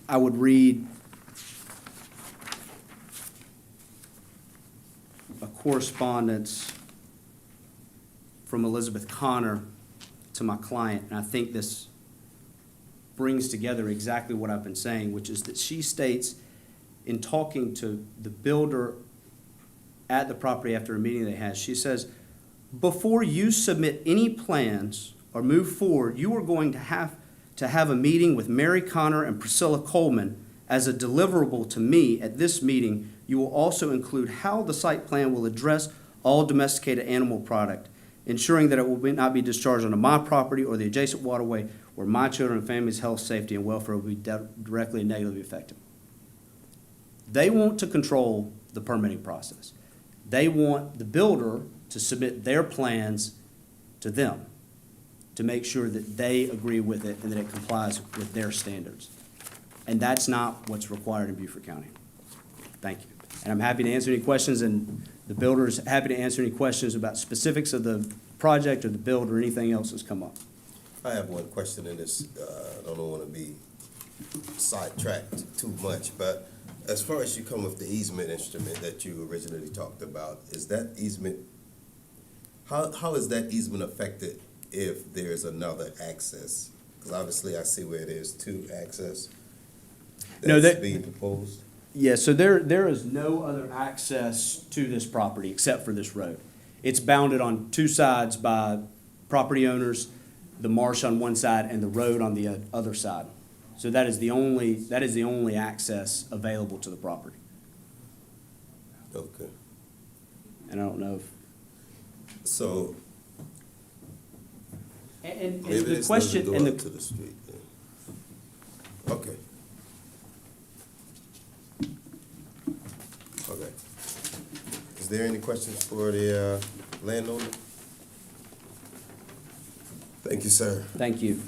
I would read a correspondence from Elizabeth Connor to my client, and I think this brings together exactly what I've been saying, which is that she states in talking to the builder at the property after a meeting they had, she says, before you submit any plans or move forward, you are going to have a meeting with Mary Connor and Priscilla Coleman as a deliverable to me at this meeting. You will also include how the site plan will address all domesticated animal product, ensuring that it will not be discharged onto my property or the adjacent waterway where my children and family's health, safety, and welfare will be directly and negatively affected. They want to control the permitting process. They want the builder to submit their plans to them to make sure that they agree with it and that it complies with their standards. And that's not what's required in Beaufort County. Thank you. And I'm happy to answer any questions, and the builder's happy to answer any questions about specifics of the project or the build or anything else that's come up. I have one question in this, I don't want to be sidetracked too much, but as far as you come with the easement instrument that you originally talked about, is that easement, how is that easement affected if there's another access? Because obviously I see where there's two access No, that's that- being proposed. Yeah, so there is no other access to this property except for this road. It's bounded on two sides by property owners, the marsh on one side and the road on the other side. So that is the only access available to the property. Okay, And I don't know if. so And maybe the this question, doesn't and go up the, to the street then. Okay. Okay. Is there any questions for the landowner? Thank you, sir. thank you.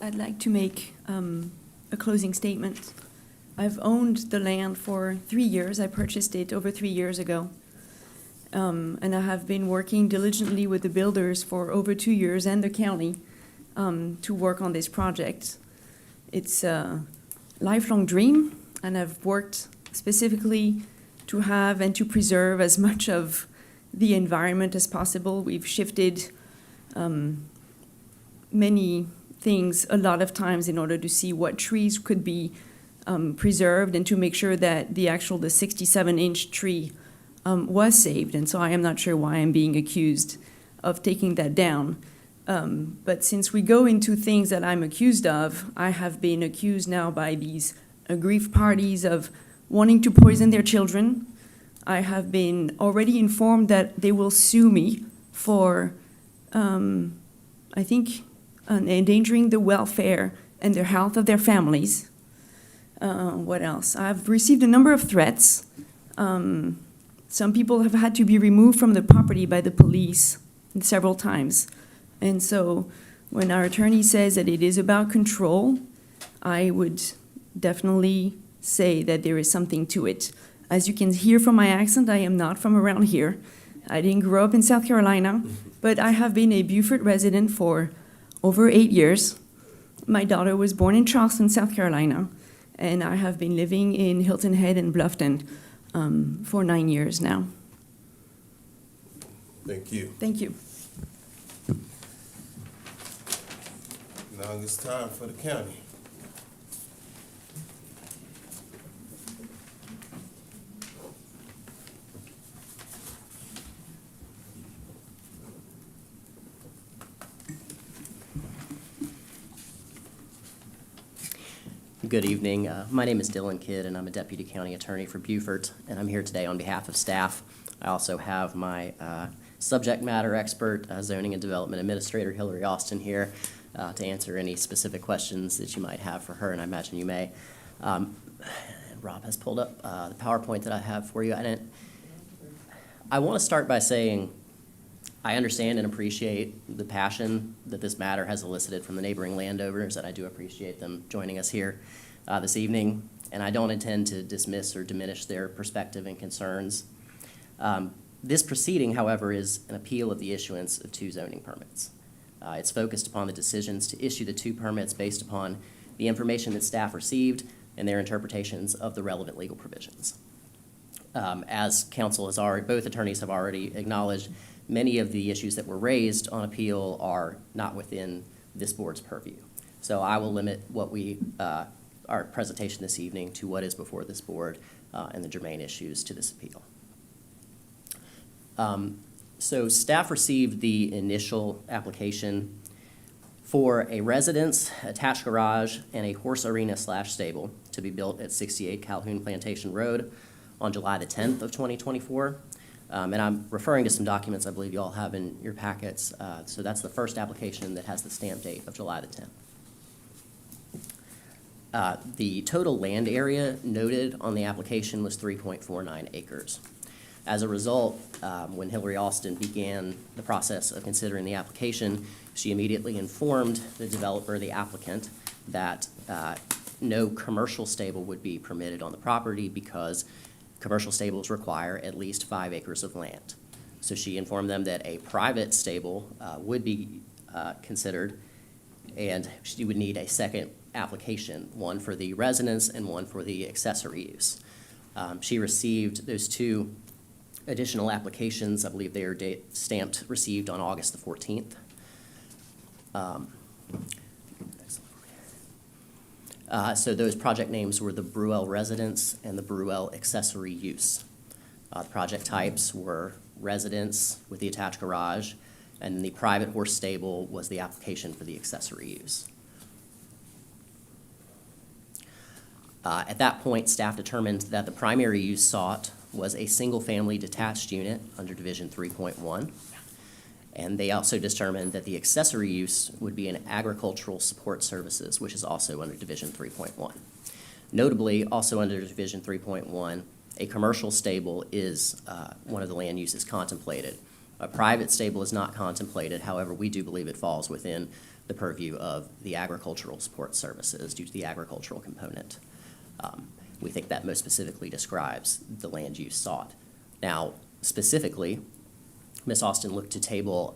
I'd like to make a closing statement. I've owned the land for 3 years. I purchased it over 3 years ago. And I have been working diligently with the builders for over 2 years and the county to work on this project. It's a lifelong dream, and I've worked specifically to have and to preserve as much of the environment as possible. We've shifted many things a lot of times in order to see what trees could be preserved and to make sure that the 67-inch tree was saved. And so I am not sure why I'm being accused of taking that down. But since we go into things that I'm accused of, I have been accused now by these aggrieved parties of wanting to poison their children. I have been already informed that they will sue me for, I think, endangering the welfare and the health of their families. What else? I've received a number of threats. Some people have had to be removed from the property by the police several times. And so when our attorney says that it is about control, I would definitely say that there is something to it. As you can hear from my accent, I am not from around here. I didn't grow up in South Carolina, but I have been a Beaufort resident for over 8 years. My daughter was born in Charleston, South Carolina, and I have been living in Hilton Head and Bluffton for 9 years now. Thank you. Thank you. Now it's time for the county. Good evening. My name is Dylan Kidd, and I'm a Deputy County Attorney for Beaufort, and I'm here today on behalf of staff. I also have my subject matter expert, Zoning and Development Administrator Hillary Austin here to answer any specific questions that you might have for her, and I imagine you may. Rob has pulled up the PowerPoint that I have for you. I want to start by saying I understand and appreciate the passion that this matter has elicited from the neighboring landowners, and I do appreciate them joining us here this evening, and I don't intend to dismiss or diminish their perspective and concerns. This proceeding, however, is an appeal of the issuance of 2 zoning permits. It's focused upon the decisions to issue the 2 permits based upon the information that staff received and their interpretations of the relevant legal provisions. As counsel has already, both attorneys have already acknowledged, many of the issues that were raised on appeal are not within this board's purview. So I will limit our presentation this evening to what is before this board and the germane issues to this appeal. So staff received the initial application for a residence, attached garage, and a horse arena / stable to be built at 68 Calhoun Plantation Road on July the 10th of 2024. And I'm referring to some documents I believe you all have in your packets. So that's the first application that has the stamp date of July the 10th. The total land area noted on the application was 3.49 acres. As a result, when Hillary Austin began the process of considering the application, she immediately informed the developer, the applicant, that no commercial stable would be permitted on the property because commercial stables require at least 5 acres of land. So she informed them that a private stable would be considered, and she would need a second application, one for the residence and one for the accessory use. She received those two additional applications. I believe they are stamped received on August the 14th. So those project names were the Bruell Residence and the Bruell Accessory Use. The project types were residence with the attached garage, and the private horse stable was the application for the accessory use. At that point, staff determined that the primary use sought was a single-family detached unit under Division 3.1. And they also determined that the accessory use would be an agricultural support services, which is also under Division 3.1. Notably, also under Division 3.1, a commercial stable is one of the land uses contemplated. A private stable is not contemplated. However, we do believe it falls within the purview of the agricultural support services due to the agricultural component. We think that most specifically describes the land use sought. Now, specifically, Ms. Austin looked to Table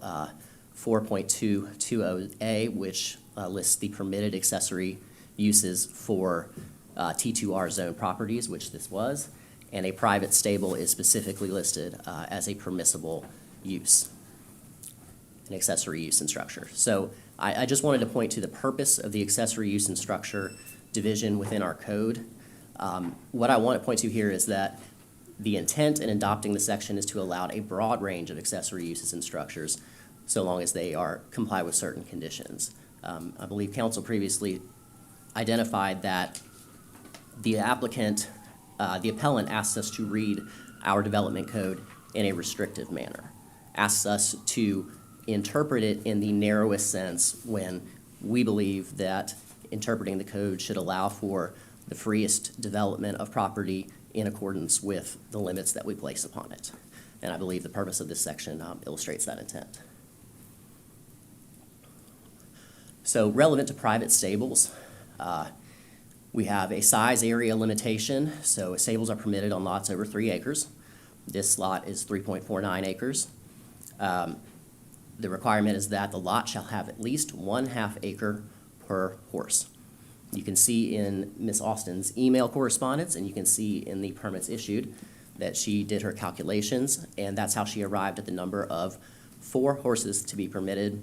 4.220A, which lists the permitted accessory uses for T2R zone properties, which this was, and a private stable is specifically listed as a permissible use, an accessory use and structure. So I just wanted to point to the purpose of the accessory use and structure division within our code. What I want to point to here is that the intent in adopting the section is to allow a broad range of accessory uses and structures so long as they comply with certain conditions. I believe council previously identified that the appellant asks us to read our development code in a restrictive manner, asks us to interpret it in the narrowest sense when we believe that interpreting the code should allow for the freest development of property in accordance with the limits that we place upon it. And I believe the purpose of this section illustrates that intent. So relevant to private stables, we have a size area limitation. So stables are permitted on lots over 3 acres. This lot is 3.49 acres. The requirement is that the lot shall have at least 1/2 acre per horse. You can see in Ms. Austin's email correspondence, and you can see in the permits issued, that she did her calculations, and that's how she arrived at the number of 4 horses to be permitted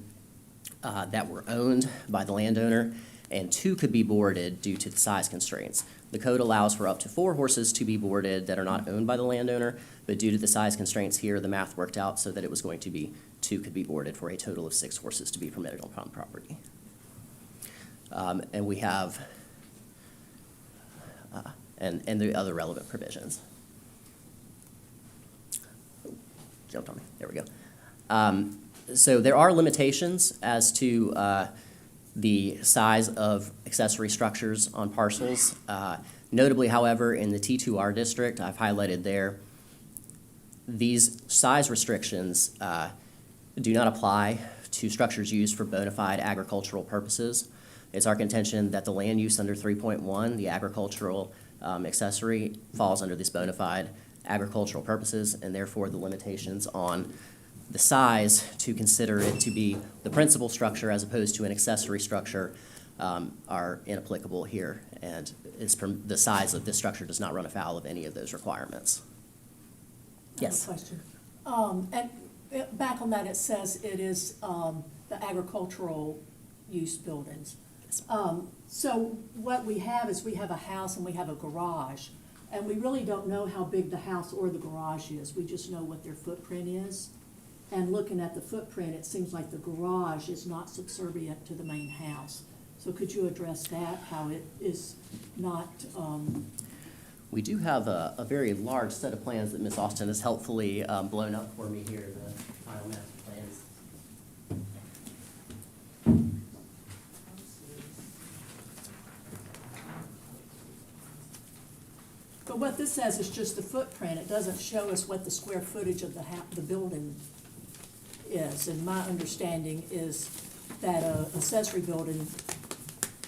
that were owned by the landowner, and 2 could be boarded due to the size constraints. The code allows for up to 4 horses to be boarded that are not owned by the landowner, but due to the size constraints here, the math worked out so that it was going to be 2 could be boarded for a total of 6 horses to be permitted on property. And we have, and the other relevant provisions. Jumped on me, there we go. So there are limitations as to the size of accessory structures on parcels. Notably, however, in the T2R district, I've highlighted there, these size restrictions do not apply to structures used for bona fide agricultural purposes. It's our contention that the land use under 3.1, the agricultural accessory, falls under this bona fide agricultural purposes, and therefore the limitations on the size to consider it to be the principal structure as opposed to an accessory structure are inapplicable here, and the size of this structure does not run afoul of any of those requirements. Yes? I have a question. And Back on that, it says it is the agricultural use buildings. So what we have is we have a house and we have a garage, and we really don't know how big the house or the garage is. We just know what their footprint is. And looking at the footprint, it seems like the garage is not subservient to the main house. So could you address that, how it is not, We do have a very large set of plans that Ms. Austin has helpfully blown up for me here, the final master plans. but what this says is just the footprint. It doesn't show us what the square footage of the building is. And my understanding is that a accessory building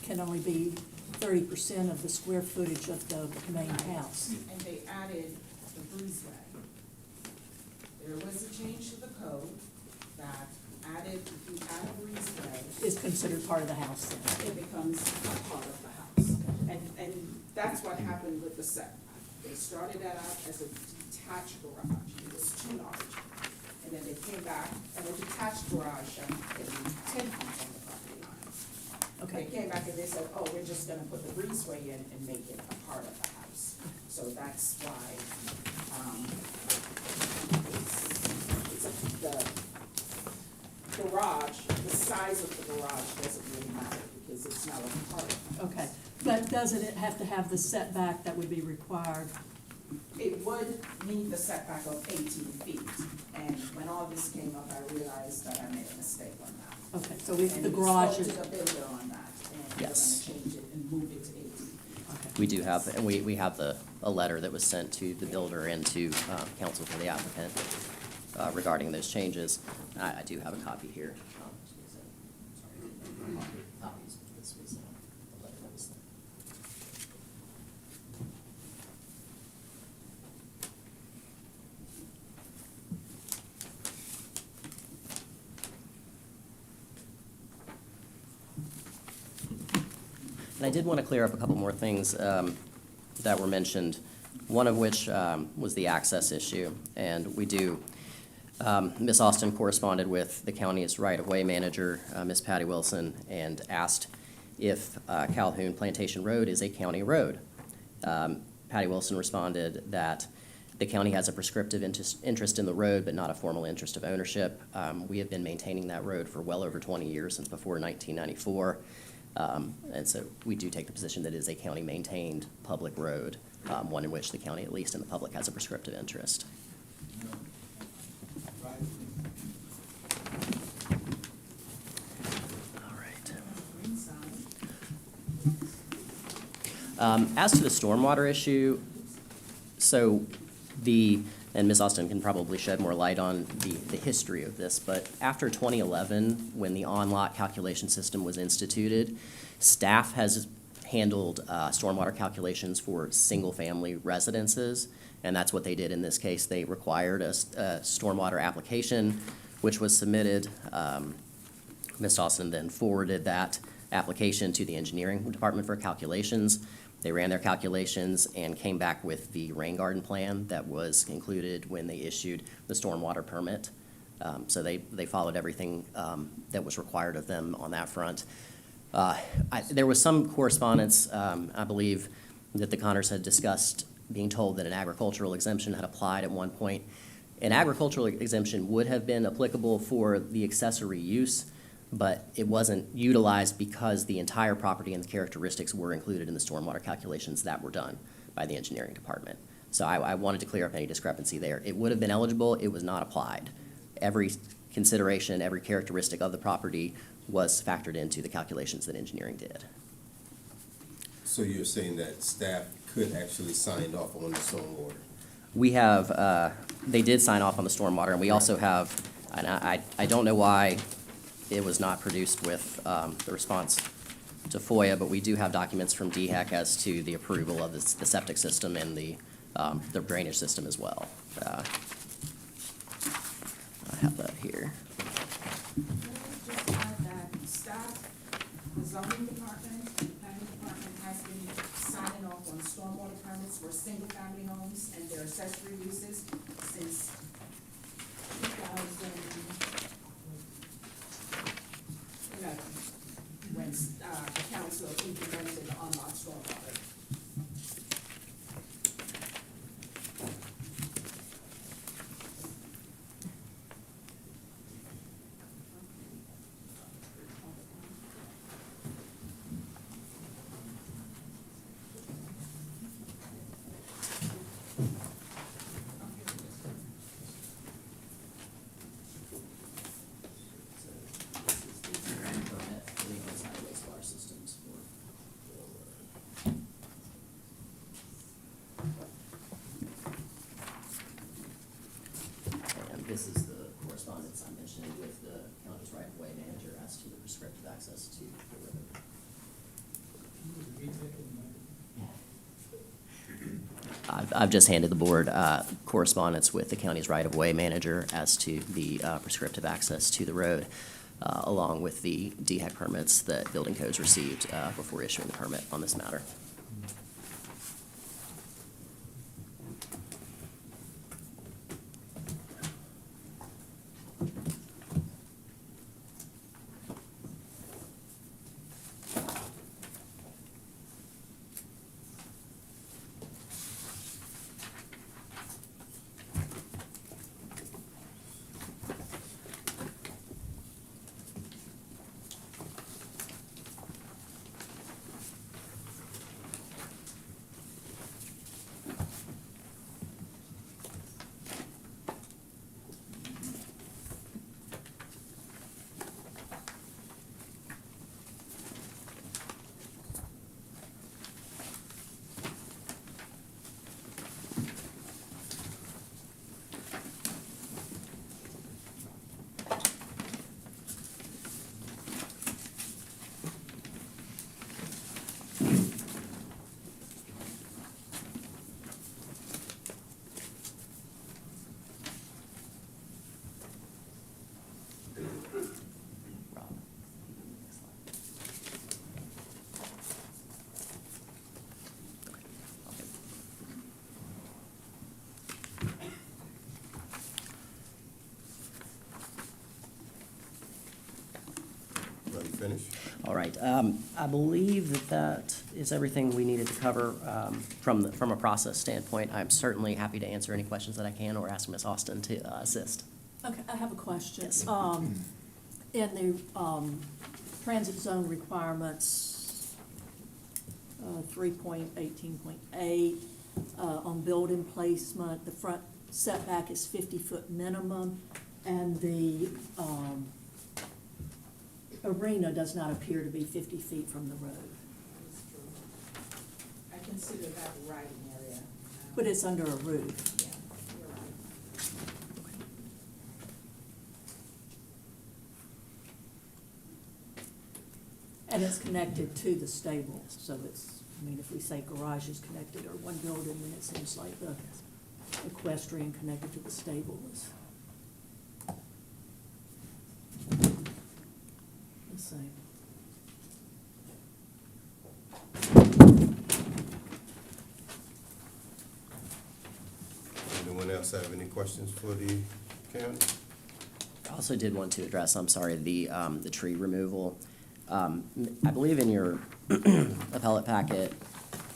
can only be 30% of the square footage of the main house. And they added the breezeway. There was a change to the code that added, if you add a breezeway, Is considered part of the house then. it becomes a part of the house. And that's what happened with the setback. They started that out as a detached garage. It was too large. And then they came back, and a detached garage can be 10 feet on the property line. Okay. They came back and they said, oh, we're just gonna put the breezeway in and make it a part of the house. So that's why, the garage, the size of the garage doesn't really matter because it's not a part of the house. Okay, but doesn't it have to have the setback that would be required? It would need the setback of 18 feet. And when all this came up, I realized that I made a mistake on that. Okay, so if And the we garage spoke is, to the builder on that, and Yes. we're gonna change it and move it to 18. okay. We do have, and we have a letter that was sent to the builder and to counsel for the applicant regarding those changes. I do have a copy here. Copies. This was the letter that was sent. And I did want to clear up a couple more things that were mentioned, one of which was the access issue. And we do, Ms. Austin corresponded with the county's right-of-way manager, Ms. Patty Wilson, and asked if Calhoun Plantation Road is a county road. Patty Wilson responded that the county has a prescriptive interest in the road, but not a formal interest of ownership. We have been maintaining that road for well over 20 years, since before 1994. And so we do take the position that it is a county-maintained public road, one in which the county, at least in the public, has a prescriptive interest. All right. As to the stormwater issue, so and Ms. Austin can probably shed more light on the history of this, but after 2011, when the on-lot calculation system was instituted, staff has handled stormwater calculations for single-family residences, and that's what they did in this case. They required a stormwater application, which was submitted. Ms. Austin then forwarded that application to the engineering department for calculations. They ran their calculations and came back with the rain garden plan that was included when they issued the stormwater permit. So they followed everything that was required of them on that front. There was some correspondence, I believe, that the Connors had discussed being told that an agricultural exemption had applied at one point. An agricultural exemption would have been applicable for the accessory use, but it wasn't utilized because the entire property and the characteristics were included in the stormwater calculations that were done by the engineering department. So I wanted to clear up any discrepancy there. It would have been eligible, it was not applied. Every consideration, every characteristic of the property was factored into the calculations that engineering did. So you're saying that staff could actually sign off on the stormwater? We have, they did sign off on the stormwater, and we also have, and I don't know why it was not produced with the response to FOIA, but we do have documents from DHEC as to the approval of the septic system and the drainage system as well. I have that here. Just add that staff, the zoning department, and the planning department has been signing off on stormwater permits for single-family homes and their accessory uses since 2000. I've just handed the board correspondence with the county's right-of-way manager as to the prescriptive access to the road, along with the DHEC permits that building codes received before issuing the permit on this matter. Ready to finish? All right, I believe that that is everything we needed to cover from a process standpoint. I'm certainly happy to answer any questions that I can or ask Ms. Austin to assist. Okay, I have a question. Yes. In the transit zone requirements, 3.18.8, on building placement, the front setback is 50-foot minimum, and the arena does not appear to be 50 feet from the road. That's true. I consider that a riding area. But it's under a roof. Yeah, you're right. And it's connected to the stable, so it's, I mean, if we say garage is connected or one building, then it seems like the equestrian connected to the stable is the same. Anyone else have any questions for the county? I also did want to address, I'm sorry, the tree removal. I believe in your appellate packet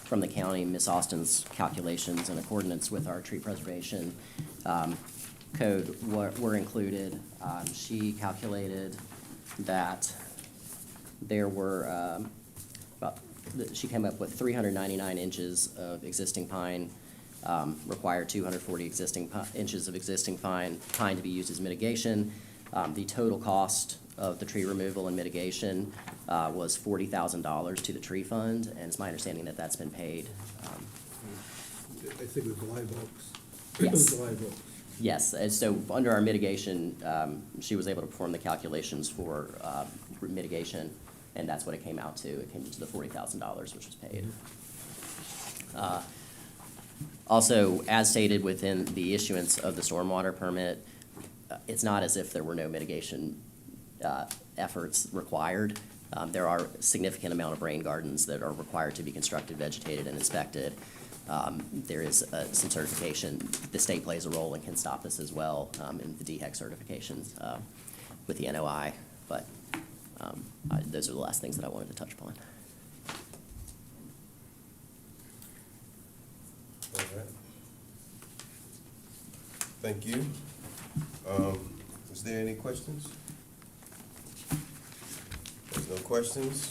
from the county, Ms. Austin's calculations in accordance with our tree preservation code were included. She calculated that there were she came up with 399 inches of existing pine, required 240 inches of existing pine to be used as mitigation. The total cost of the tree removal and mitigation was $40,000 to the tree fund, and it's my understanding that that's been paid. I think it was live oaks. Yes. Live oaks. Yes, and so under our mitigation, she was able to perform the calculations for mitigation, and that's what it came out to. It came to the $40,000, which was paid. Also, as stated within the issuance of the stormwater permit, it's not as if there were no mitigation efforts required. There are a significant amount of rain gardens that are required to be constructed, vegetated, and inspected. There is some certification. The state plays a role and can stop this as well in the DHEC certifications with the NOI. But those are the last things that I wanted to touch upon. All right. Thank you. Is there any questions? There's no questions.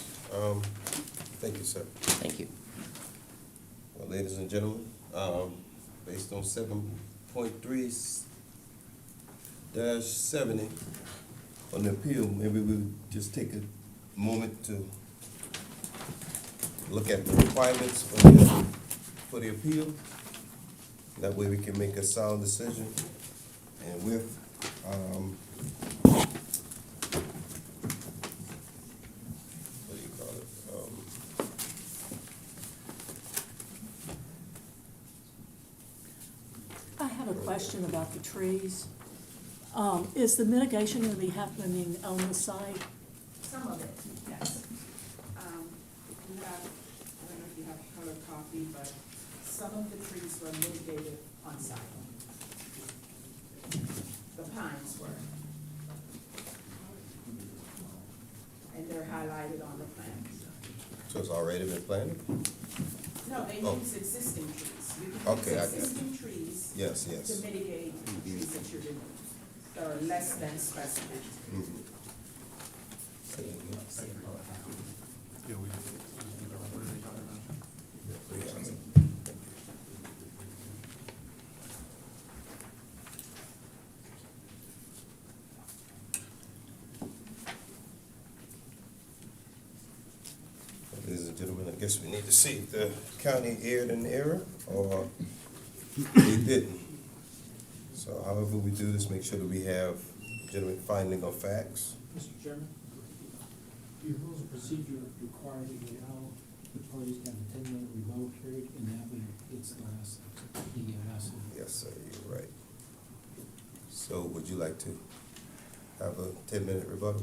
Thank you, sir. Thank you. Well, ladies and gentlemen, based on 7.3-70 on the appeal, maybe we'll just take a moment to look at the requirements for the appeal. That way we can make a sound decision. And with, what do you call it? question about the trees. Is the mitigation gonna be happening on the site? Some of it, yes. You have, I don't know if you have a color copy, but some of the trees were mitigated on site. The pines were. And they're highlighted on the plan. So it's already been planted? No, they Oh. use existing trees. You can Okay, I use got it. existing trees Yes, to yes. mitigate the trees that you're removing. That are less than specified. Ladies and gentlemen, I guess we need to see if the county erred in error or they didn't. So however we do this, make sure that we have legitimate finding of facts. Mr. Chairman, your rules of procedure require that you allow the parties to have a 10-minute rebuttal period, and that way it's the last, the last. Yes, sir, you're right. So would you like to have a 10-minute rebuttal?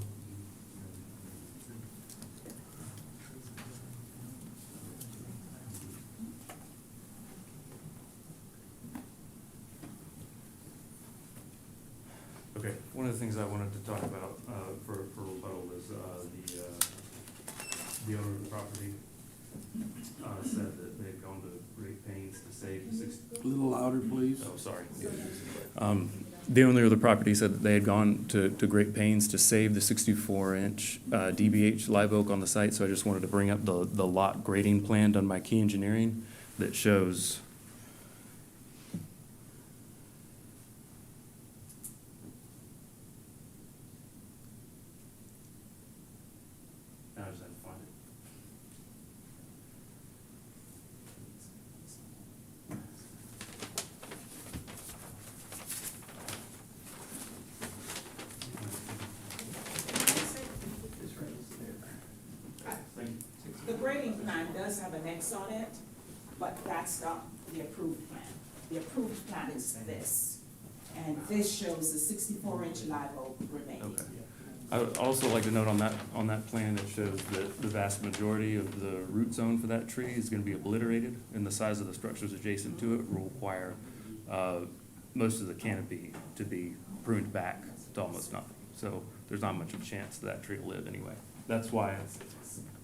Okay, one of the things I wanted to talk about, for rebuttal is, the owner of the property, said that they've gone to great pains to save the A little louder, please. Oh, sorry. The owner of the property said that they had gone to great pains to save the 64-inch DBH live oak on the site, so I just wanted to bring up the lot grading plan done by Key Engineering that shows I just had to find it. The grading plan does have an X on it, but that's not the approved plan. The approved plan is this, and this shows the 64-inch live oak remaining. Okay. I would also like to note on that plan, it shows that the vast majority of the root zone for that tree is gonna be obliterated, and the size of the structures adjacent to it will require, most of the canopy to be pruned back to almost nothing. So there's not much of a chance that tree will live anyway. That's why it's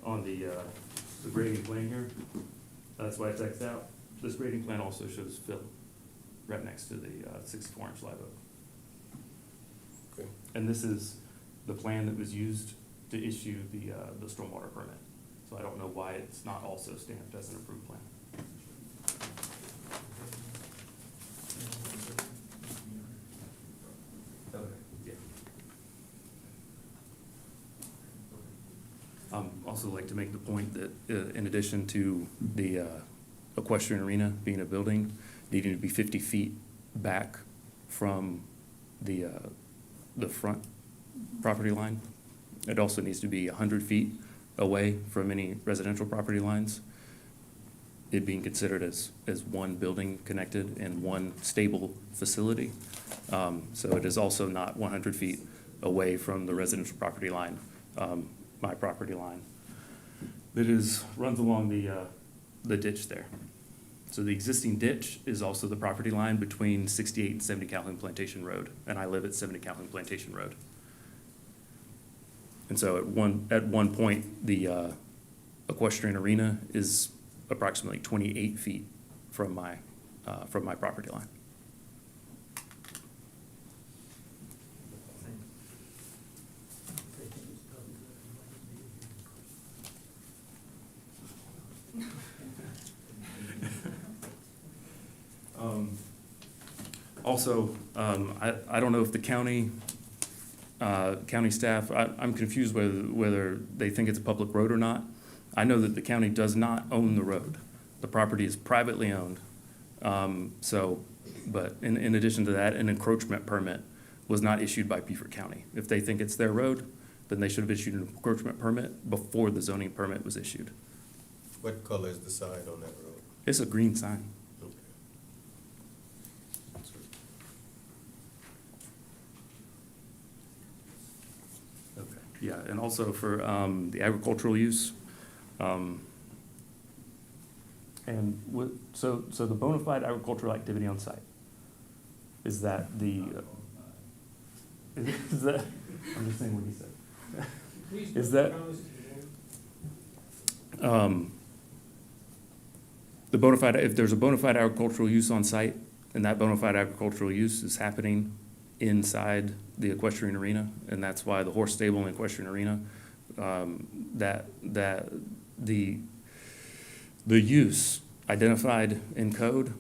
on the grading plan here, that's why it's Xed out. This grading plan also shows fill right next to the 64-inch live oak. Okay. And this is the plan that was used to issue the stormwater permit. So I don't know why it's not also stamped as an approved plan. Okay, yeah. Also like to make the point that in addition to the equestrian arena being a building, needing to be 50 feet back from the front property line, it also needs to be 100 feet away from any residential property lines, it being considered as one building connected and one stable facility. So it is also not 100 feet away from the residential property line, my property line. That runs along the ditch there. So the existing ditch is also the property line between 68 and 70 Calhoun Plantation Road, and I live at 70 Calhoun Plantation Road. And so at one point, the equestrian arena is approximately 28 feet from my property line. Also, I don't know if the county staff, I'm confused whether they think it's a public road or not. I know that the county does not own the road. The property is privately owned. But in addition to that, an encroachment permit was not issued by Beaufort County. If they think it's their road, then they should have issued an encroachment permit before the zoning permit was issued. What color is the sign on that road? It's a green sign. Okay. Yeah, and also for the agricultural use. And what, so the bona fide agricultural activity on site, is that the, is that, I'm just saying what he said. Please Is put that- comments to the board. The bona fide, if there's a bona fide agricultural use on site, and that bona fide agricultural use is happening inside the equestrian arena, and that's why the horse stable and equestrian arena, that the use identified in code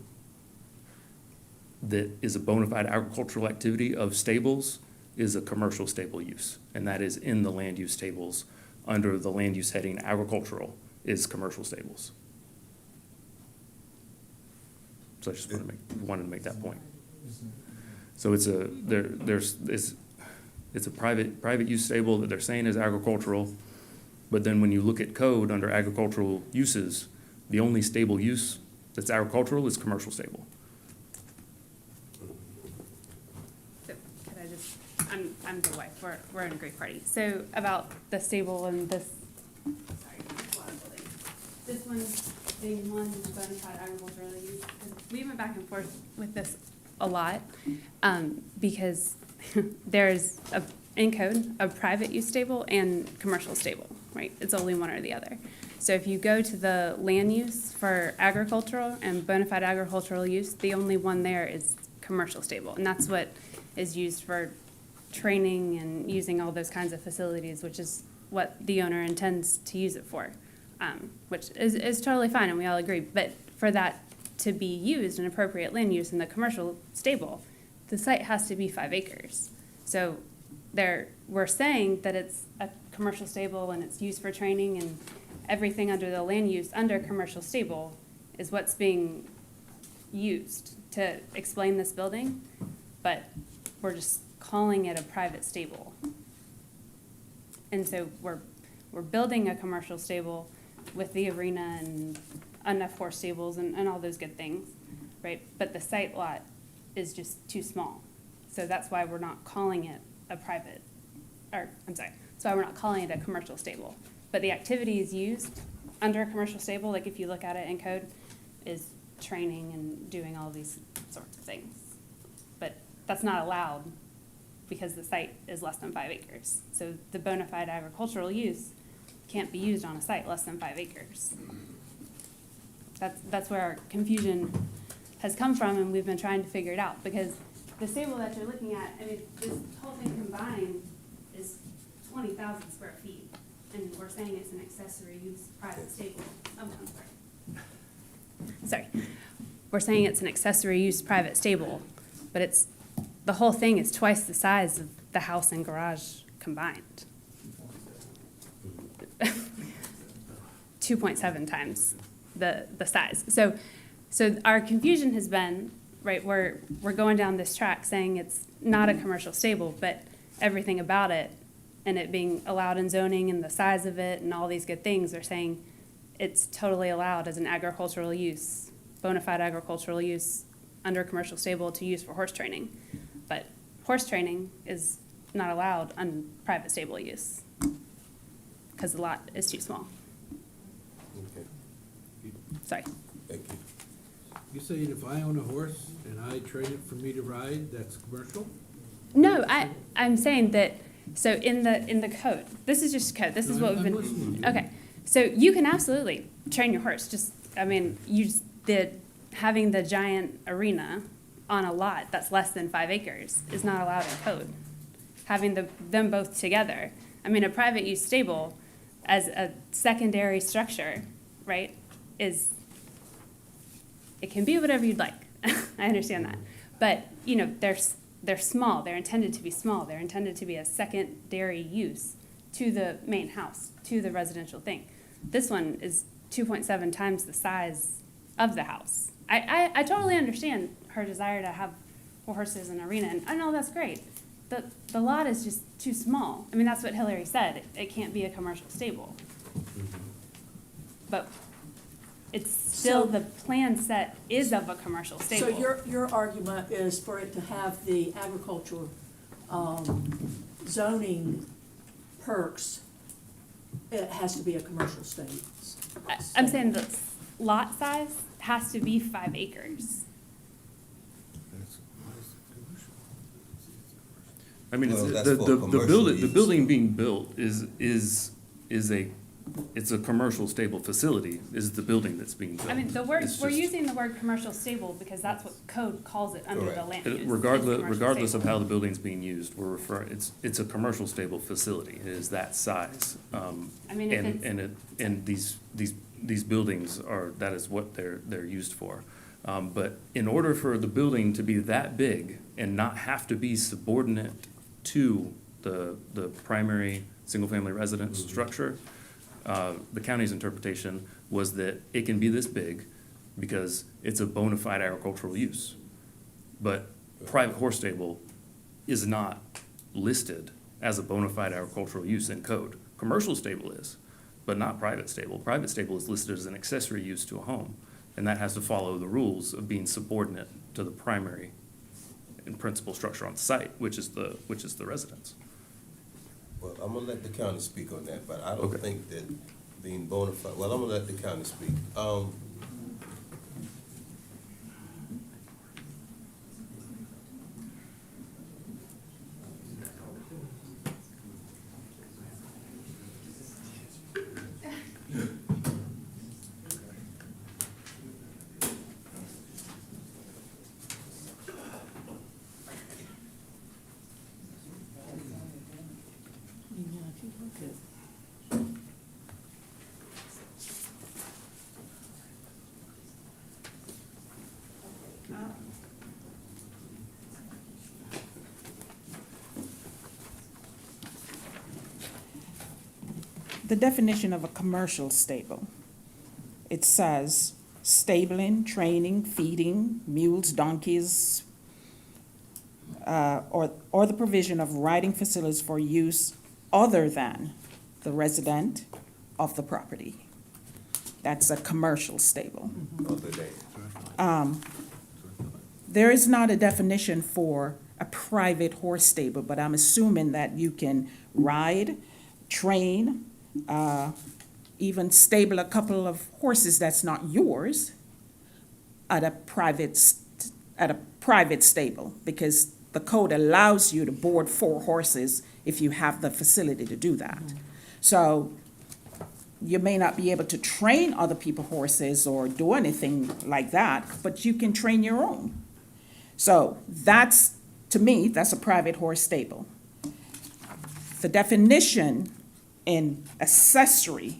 that is a bona fide agricultural activity of stables is a commercial stable use, and that is in the land use tables under the land use heading agricultural is commercial stables. So I just wanted to make that point. So it's a, it's a private use stable that they're saying is agricultural, but then when you look at code under agricultural uses, the only stable use that's agricultural is commercial stable. So, could I just, I'm the wife, we're in a great party. So about the stable and this, sorry, a lot of buildings. This one being one bona fide agricultural use, 'cause we went back and forth with this a lot, because there's in code, a private use stable and commercial stable, right? It's only one or the other. So if you go to the land use for agricultural and bona fide agricultural use, the only one there is commercial stable. And that's what is used for training and using all those kinds of facilities, which is what the owner intends to use it for, which is totally fine, and we all agree. But for that to be used, an appropriate land use in the commercial stable, the site has to be 5 acres. So we're saying that it's a commercial stable and it's used for training, and everything under the land use under commercial stable is what's being used to explain this building, but we're just calling it a private stable. And so we're building a commercial stable with the arena and enough horse stables and all those good things, right? But the site lot is just too small. So that's why we're not calling it a private, or I'm sorry, that's why we're not calling it a commercial stable. But the activities used under a commercial stable, like if you look at it in code, is training and doing all these sorts of things. But that's not allowed because the site is less than 5 acres. So the bona fide agricultural use can't be used on a site less than 5 acres. That's where our confusion has come from, and we've been trying to figure it out, because the stable that you're looking at, I mean, this whole thing combined is 20,000 square feet, and we're saying it's an accessory use private stable. Oh, I'm sorry. We're saying it's an accessory use private stable, but the whole thing is twice the size of the house and garage combined. 2.7 times the size. So our confusion has been, right, we're going down this track saying it's not a commercial stable, but everything about it and it being allowed in zoning and the size of it and all these good things are saying it's totally allowed as an agricultural use, bona fide agricultural use under a commercial stable to use for horse training. But horse training is not allowed on private stable use because the lot is too small. Okay, Sorry. thank you. You saying if I own a horse and I train it for me to ride, that's commercial? No, I'm saying that, so in the code, this is just code, this is No, what we've I'm been. listening to you. Okay, so you can absolutely train your horse, having the giant arena on a lot that's less than 5 acres is not allowed in code. Having them both together, I mean, a private use stable as a secondary structure, right, it can be whatever you'd like. I understand that. But, you know, they're small, they're intended to be small, they're intended to be a secondary use to the main house, to the residential thing. This one is 2.7 times the size of the house. I totally understand her desire to have horses and arena, and I know that's great. The lot is just too small. I mean, that's what Hillary said, it can't be a commercial stable. But it's still, So- the plan set is of a commercial stable. So your argument is for it to have the agricultural zoning perks, it has to be a commercial state. I'm saying the lot size has to be 5 acres. I mean, Well, it's, that's the, for the commercial building, the use. building being built is it's a commercial stable facility, is the building that's being built. I mean, the word, It's we're just- using the word commercial stable because that's what code calls it under the Correct. land use. is Regardless, commercial regardless of stable. how the building's being used, we're referring, it's a commercial stable facility, it is that size. I mean, if it's- And these buildings are, that is what they're used for. But in order for the building to be that big and not have to be subordinate to the primary single-family residence structure, the county's interpretation was that it can be this big because it's a bona fide agricultural use. But private horse stable is not listed as a bona fide agricultural use in code. Commercial stable is, but not private stable. Private stable is listed as an accessory use to a home, and that has to follow the rules of being subordinate to the primary and principal structure on site, which is the residence. Well, I'm gonna let the county speak on that, but I don't Okay. think that being bona fide, well, I'm gonna let the county speak. If you look at The definition of a commercial stable, it says stabling, training, feeding mules, donkeys, or the provision of riding facilities for use other than the resident of the property. That's a commercial stable. Other than. There is not a definition for a private horse stable, but I'm assuming that you can ride, train, even stable a couple of horses that's not yours at a private stable, because the code allows you to board 4 horses if you have the facility to do that. So you may not be able to train other people's horses or do anything like that, but you can train your own. So that's, to me, that's a private horse stable. The definition in accessory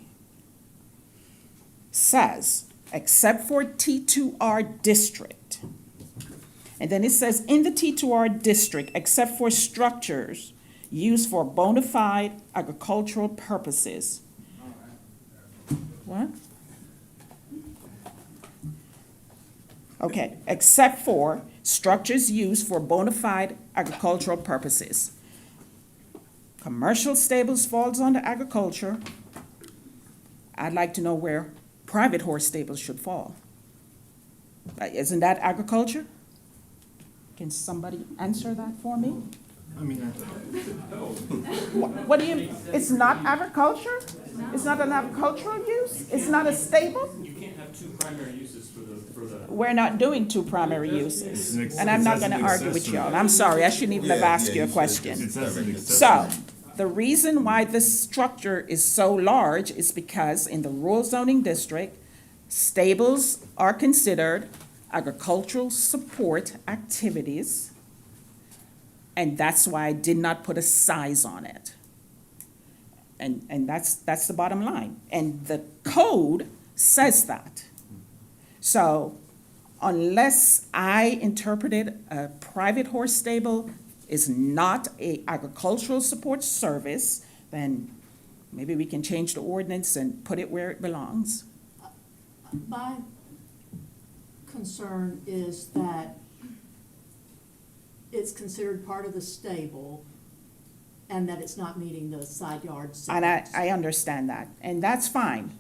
says, except for T2R district. And then it says, in the T2R district, except for structures used for bona fide agricultural purposes. What? Okay, except for structures used for bona fide agricultural purposes. Commercial stables falls under agriculture. I'd like to know where private horse stables should fall. Isn't that agriculture? Can somebody answer that for me? What do you, it's not agriculture? It's not an agricultural use? It's not a stable? You can't have 2 primary uses for the. We're not doing 2 primary uses. And I'm not gonna argue with y'all. I'm sorry, I shouldn't even have asked you a question. So, the reason why this structure is so large is because in the rural zoning district, stables are considered agricultural support activities, and that's why I did not put a size on it. And that's the bottom line. And the code says that. So unless I interpreted a private horse stable is not a agricultural support service, then maybe we can change the ordinance and put it where it belongs. my concern is that it's considered part of the stable and that it's not meeting the side yard And setbacks. I understand that, and that's fine.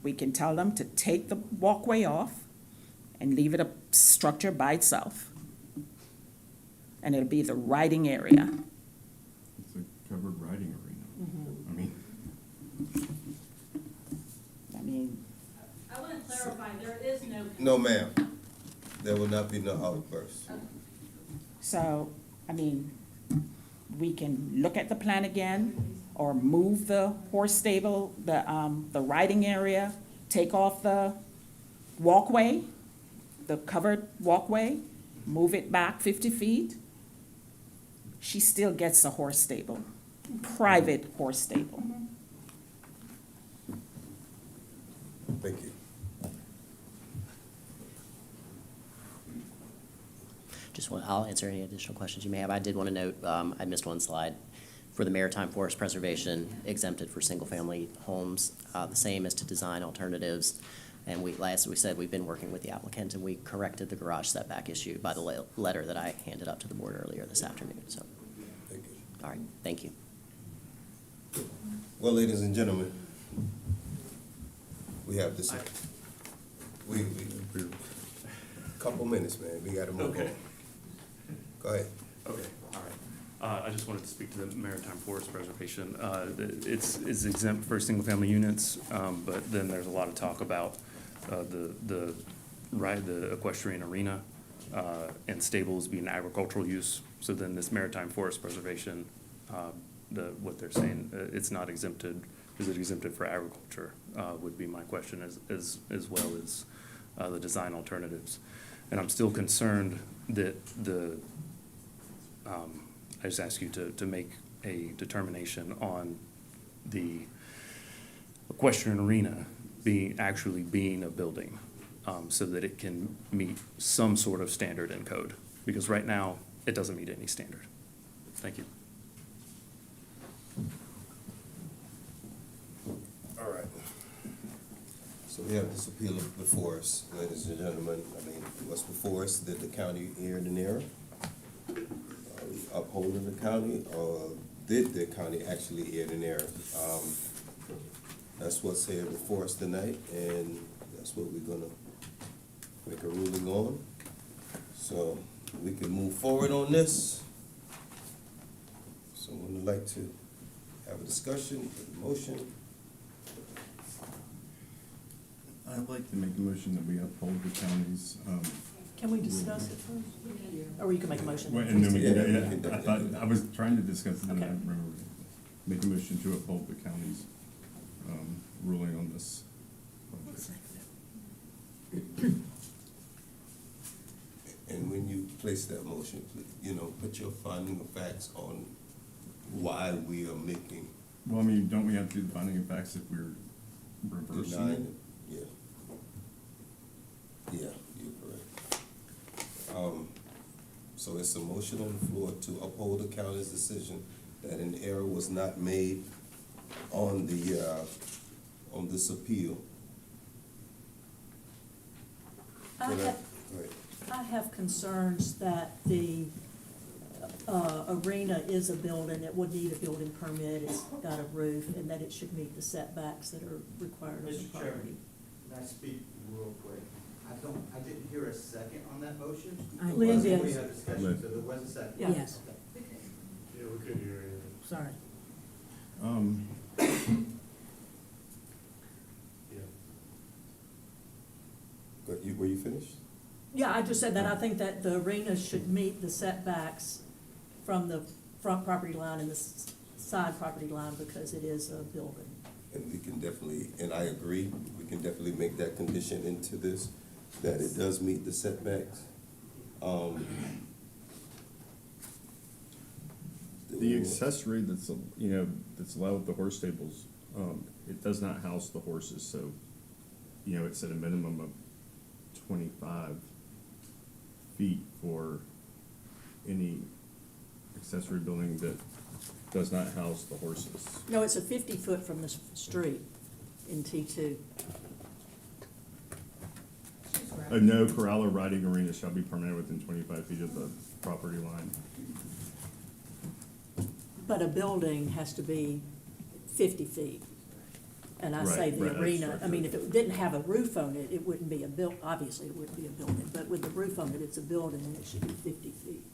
We can tell them to take the walkway off and leave it a structure by itself. And it'll be the riding area. It's a covered riding arena. No, ma'am. There will not be no outbursts. So, I mean, we can look at the plan again, or move the horse stable, the riding area, take off the walkway, the covered walkway, move it back 50 feet. She still gets a horse stable, private horse stable. Thank you. I'll answer any additional questions you may have. I did want to note, I missed one slide. For the maritime forest preservation, exempted for single-family homes, the same as to design alternatives. And as we said, we've been working with the applicant, and we corrected the garage setback issue by the letter that I handed up to the board earlier this afternoon, so. Thank you. All right, thank you. Well, ladies and gentlemen, we have this, we, couple minutes, man, we gotta move on. Okay. Go ahead. Okay, all right. I just wanted to speak to the maritime forest preservation. It's exempt for single-family units, but then there's a lot of talk about the equestrian arena and stables being agricultural use. So then this maritime forest preservation, what they're saying, it's not exempted. Is it exempted for agriculture? Would be my question, as well as the design alternatives. And I'm still concerned that I just ask you to make a determination on the equestrian arena actually being a building, so that it can meet some sort of standard in code. Because right now, it doesn't meet any standard. Thank you. All right. So we have this appeal before us, ladies and gentlemen. I mean, what's before us, did the county err in error? Are we upholding the county, or did the county actually err in error? That's what's here before us tonight, and that's what we're gonna make a ruling on. So we can move forward on this. Someone would like to have a discussion, a motion? I'd like to make a motion that we uphold the county's, Can we discuss it first? Or you can make a motion. well, and then we, Yeah. I thought, I was trying to discuss it, and I Okay. remember, make a motion to uphold the county's, ruling on this project. And when you place that motion, please, put your finding of facts on why we are making, Well, I mean, don't we have to do the finding of facts if we're reversing it? denying, yeah. Yeah, you're correct. So it's a motion on the floor to uphold the county's decision that an error was not made on on this appeal. I Go have, ahead. I have concerns that the arena is a building, it would need a building permit, it's got a roof, and that it should meet the setbacks that are required on the Mr. property. Chairman, can I speak real quick? I didn't hear a second on that motion. Lynn did. We had discussion, so there was a second. Yeah. Yes. Okay. Yeah, we couldn't hear anything. Sorry. Were you finished? Yeah, I just said that I think that the arena should meet the setbacks from the front property line and the side property line because it is a building. And we can definitely, and I agree, we can definitely make that condition into this, that it does meet the setbacks. The accessory that's, that's allowed with the horse stables, it does not house the horses, so, it's at a minimum of 25 feet for any accessory building that does not house the horses. No, it's a 50-foot from the street in T2. No corral or riding arena shall be permitted within 25 feet of the property line. But a building has to be 50 feet. And I say Right, the right, arena, that's I mean, if it didn't have a roof on it, it wouldn't be obviously it wouldn't be a building. But with the roof on it, it's a building and it should be 50 feet.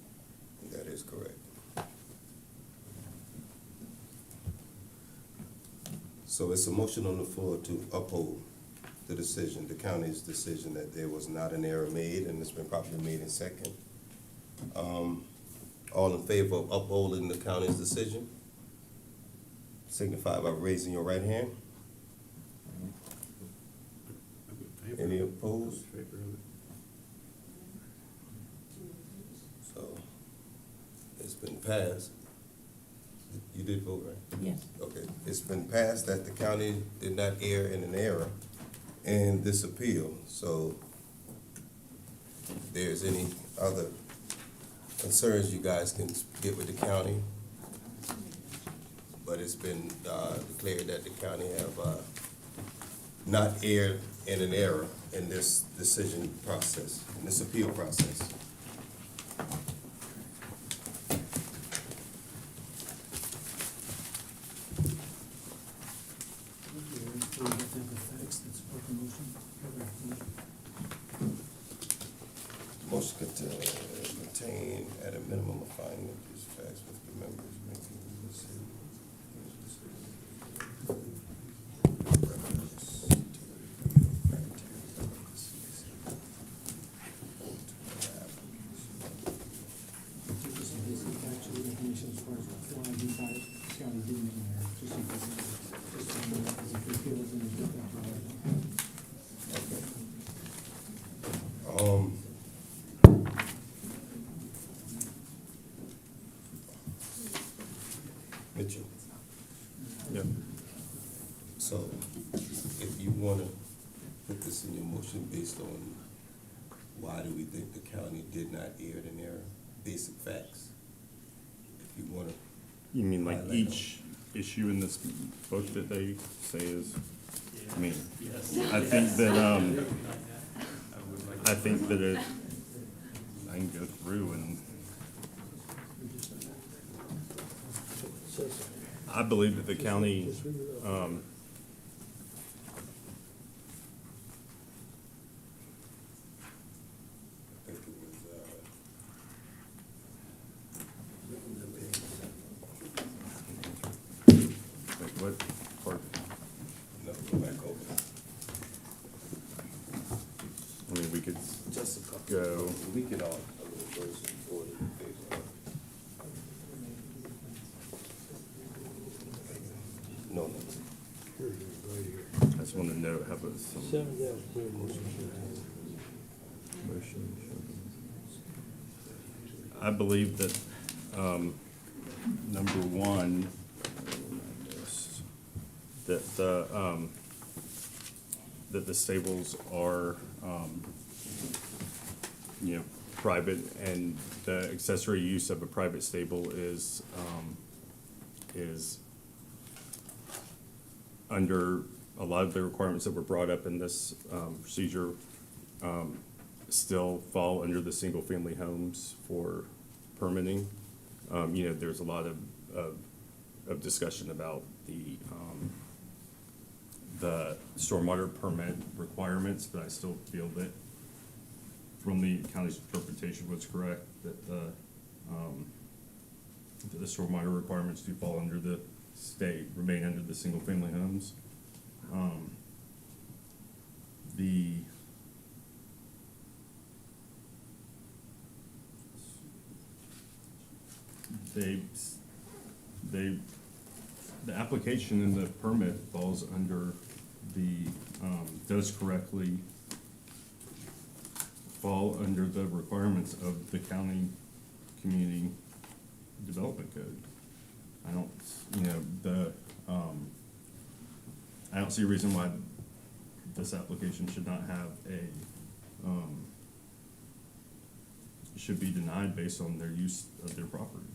That is correct. So it's a motion on the floor to uphold the decision, the county's decision that there was not an error made, and it's been properly made in second. All in favor of upholding the county's decision? Signify by raising your right hand. Any opposed? So, it's been passed. You did vote, right? Yes. Okay, it's been passed that the county did not err in an error in this appeal, so if there's any other concerns, you guys can get with the county. But it's been declared that the county have not erred in an error in this decision process, in this appeal process. Motion contain at a minimum of finding these facts with the members making the decision. Just some basic factual information as far as why we thought the county didn't make an error, just so you know, as if we feel it's in a different way. Mitchell, Yep. so if you wanna put this in your motion based on why do we think the county did not err in their basic facts? If you wanna. You mean like highlight each issue in this book that they say is, I mean, I think that it, I can go through and I believe that the county, I think it was, like what part, no, go back over. I mean, we could Just a couple. go, We could all, first and forward. No, no. I just want to note, how about some motion? I believe that, number one, that the stables are, private, and the accessory use of a private stable is under a lot of the requirements that were brought up in this procedure, still fall under the single-family homes for permitting. There's a lot of discussion about the stormwater permit requirements, but I still feel that from the county's interpretation was correct, that the stormwater requirements do fall under the state, remain under the single-family homes. The application and the permit falls under does correctly fall under the requirements of the county community development code. I don't, I don't see a reason why this application should not have should be denied based on their use of their property.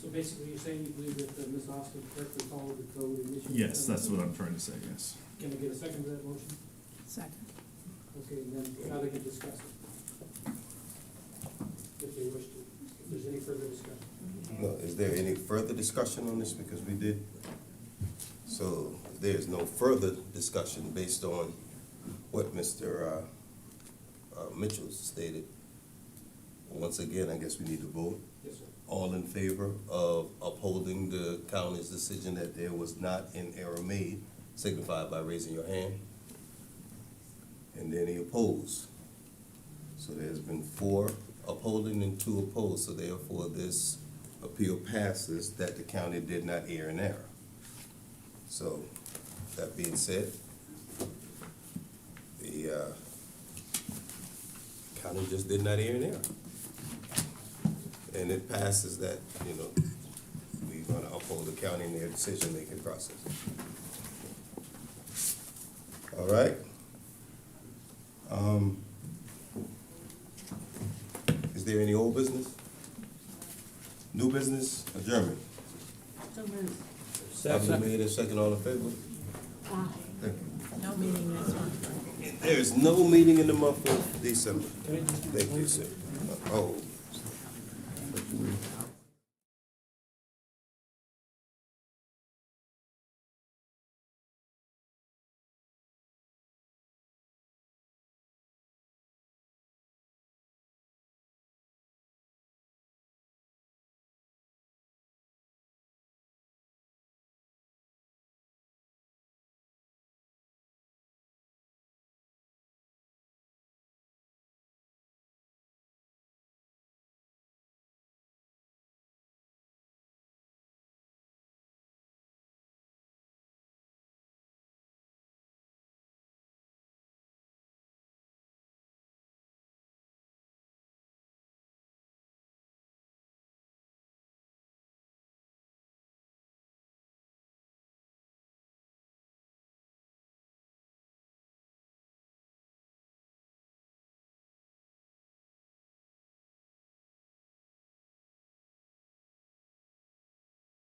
So basically, you're saying you believe that Ms. Austin correctly followed the code and issued. Yes, that's what I'm trying to say, yes. Can I get a second to that motion? Second. Okay, then now they can discuss it. If they wish to, if there's any further discussion. No, is there any further discussion on this? Because we did. So if there's no further discussion based on what Mr. Mitchell stated. Once again, I guess we need to vote. Yes, sir. All in favor of upholding the county's decision that there was not an error made signify by raising your hand. And any opposed? So there's been 4 upholding and 2 opposed, so therefore this appeal passes that the county did not err in error. So, that being said, the county just did not err in error. And it passes that, you know, we're gonna uphold the county in their decision-making process. All right? Is there any old business? New business, adjournment? So moved. Second made and second, all in favor? Aye. Thank you. No meeting next month. There is no meeting in the month of December. Thank you, sir. Oh.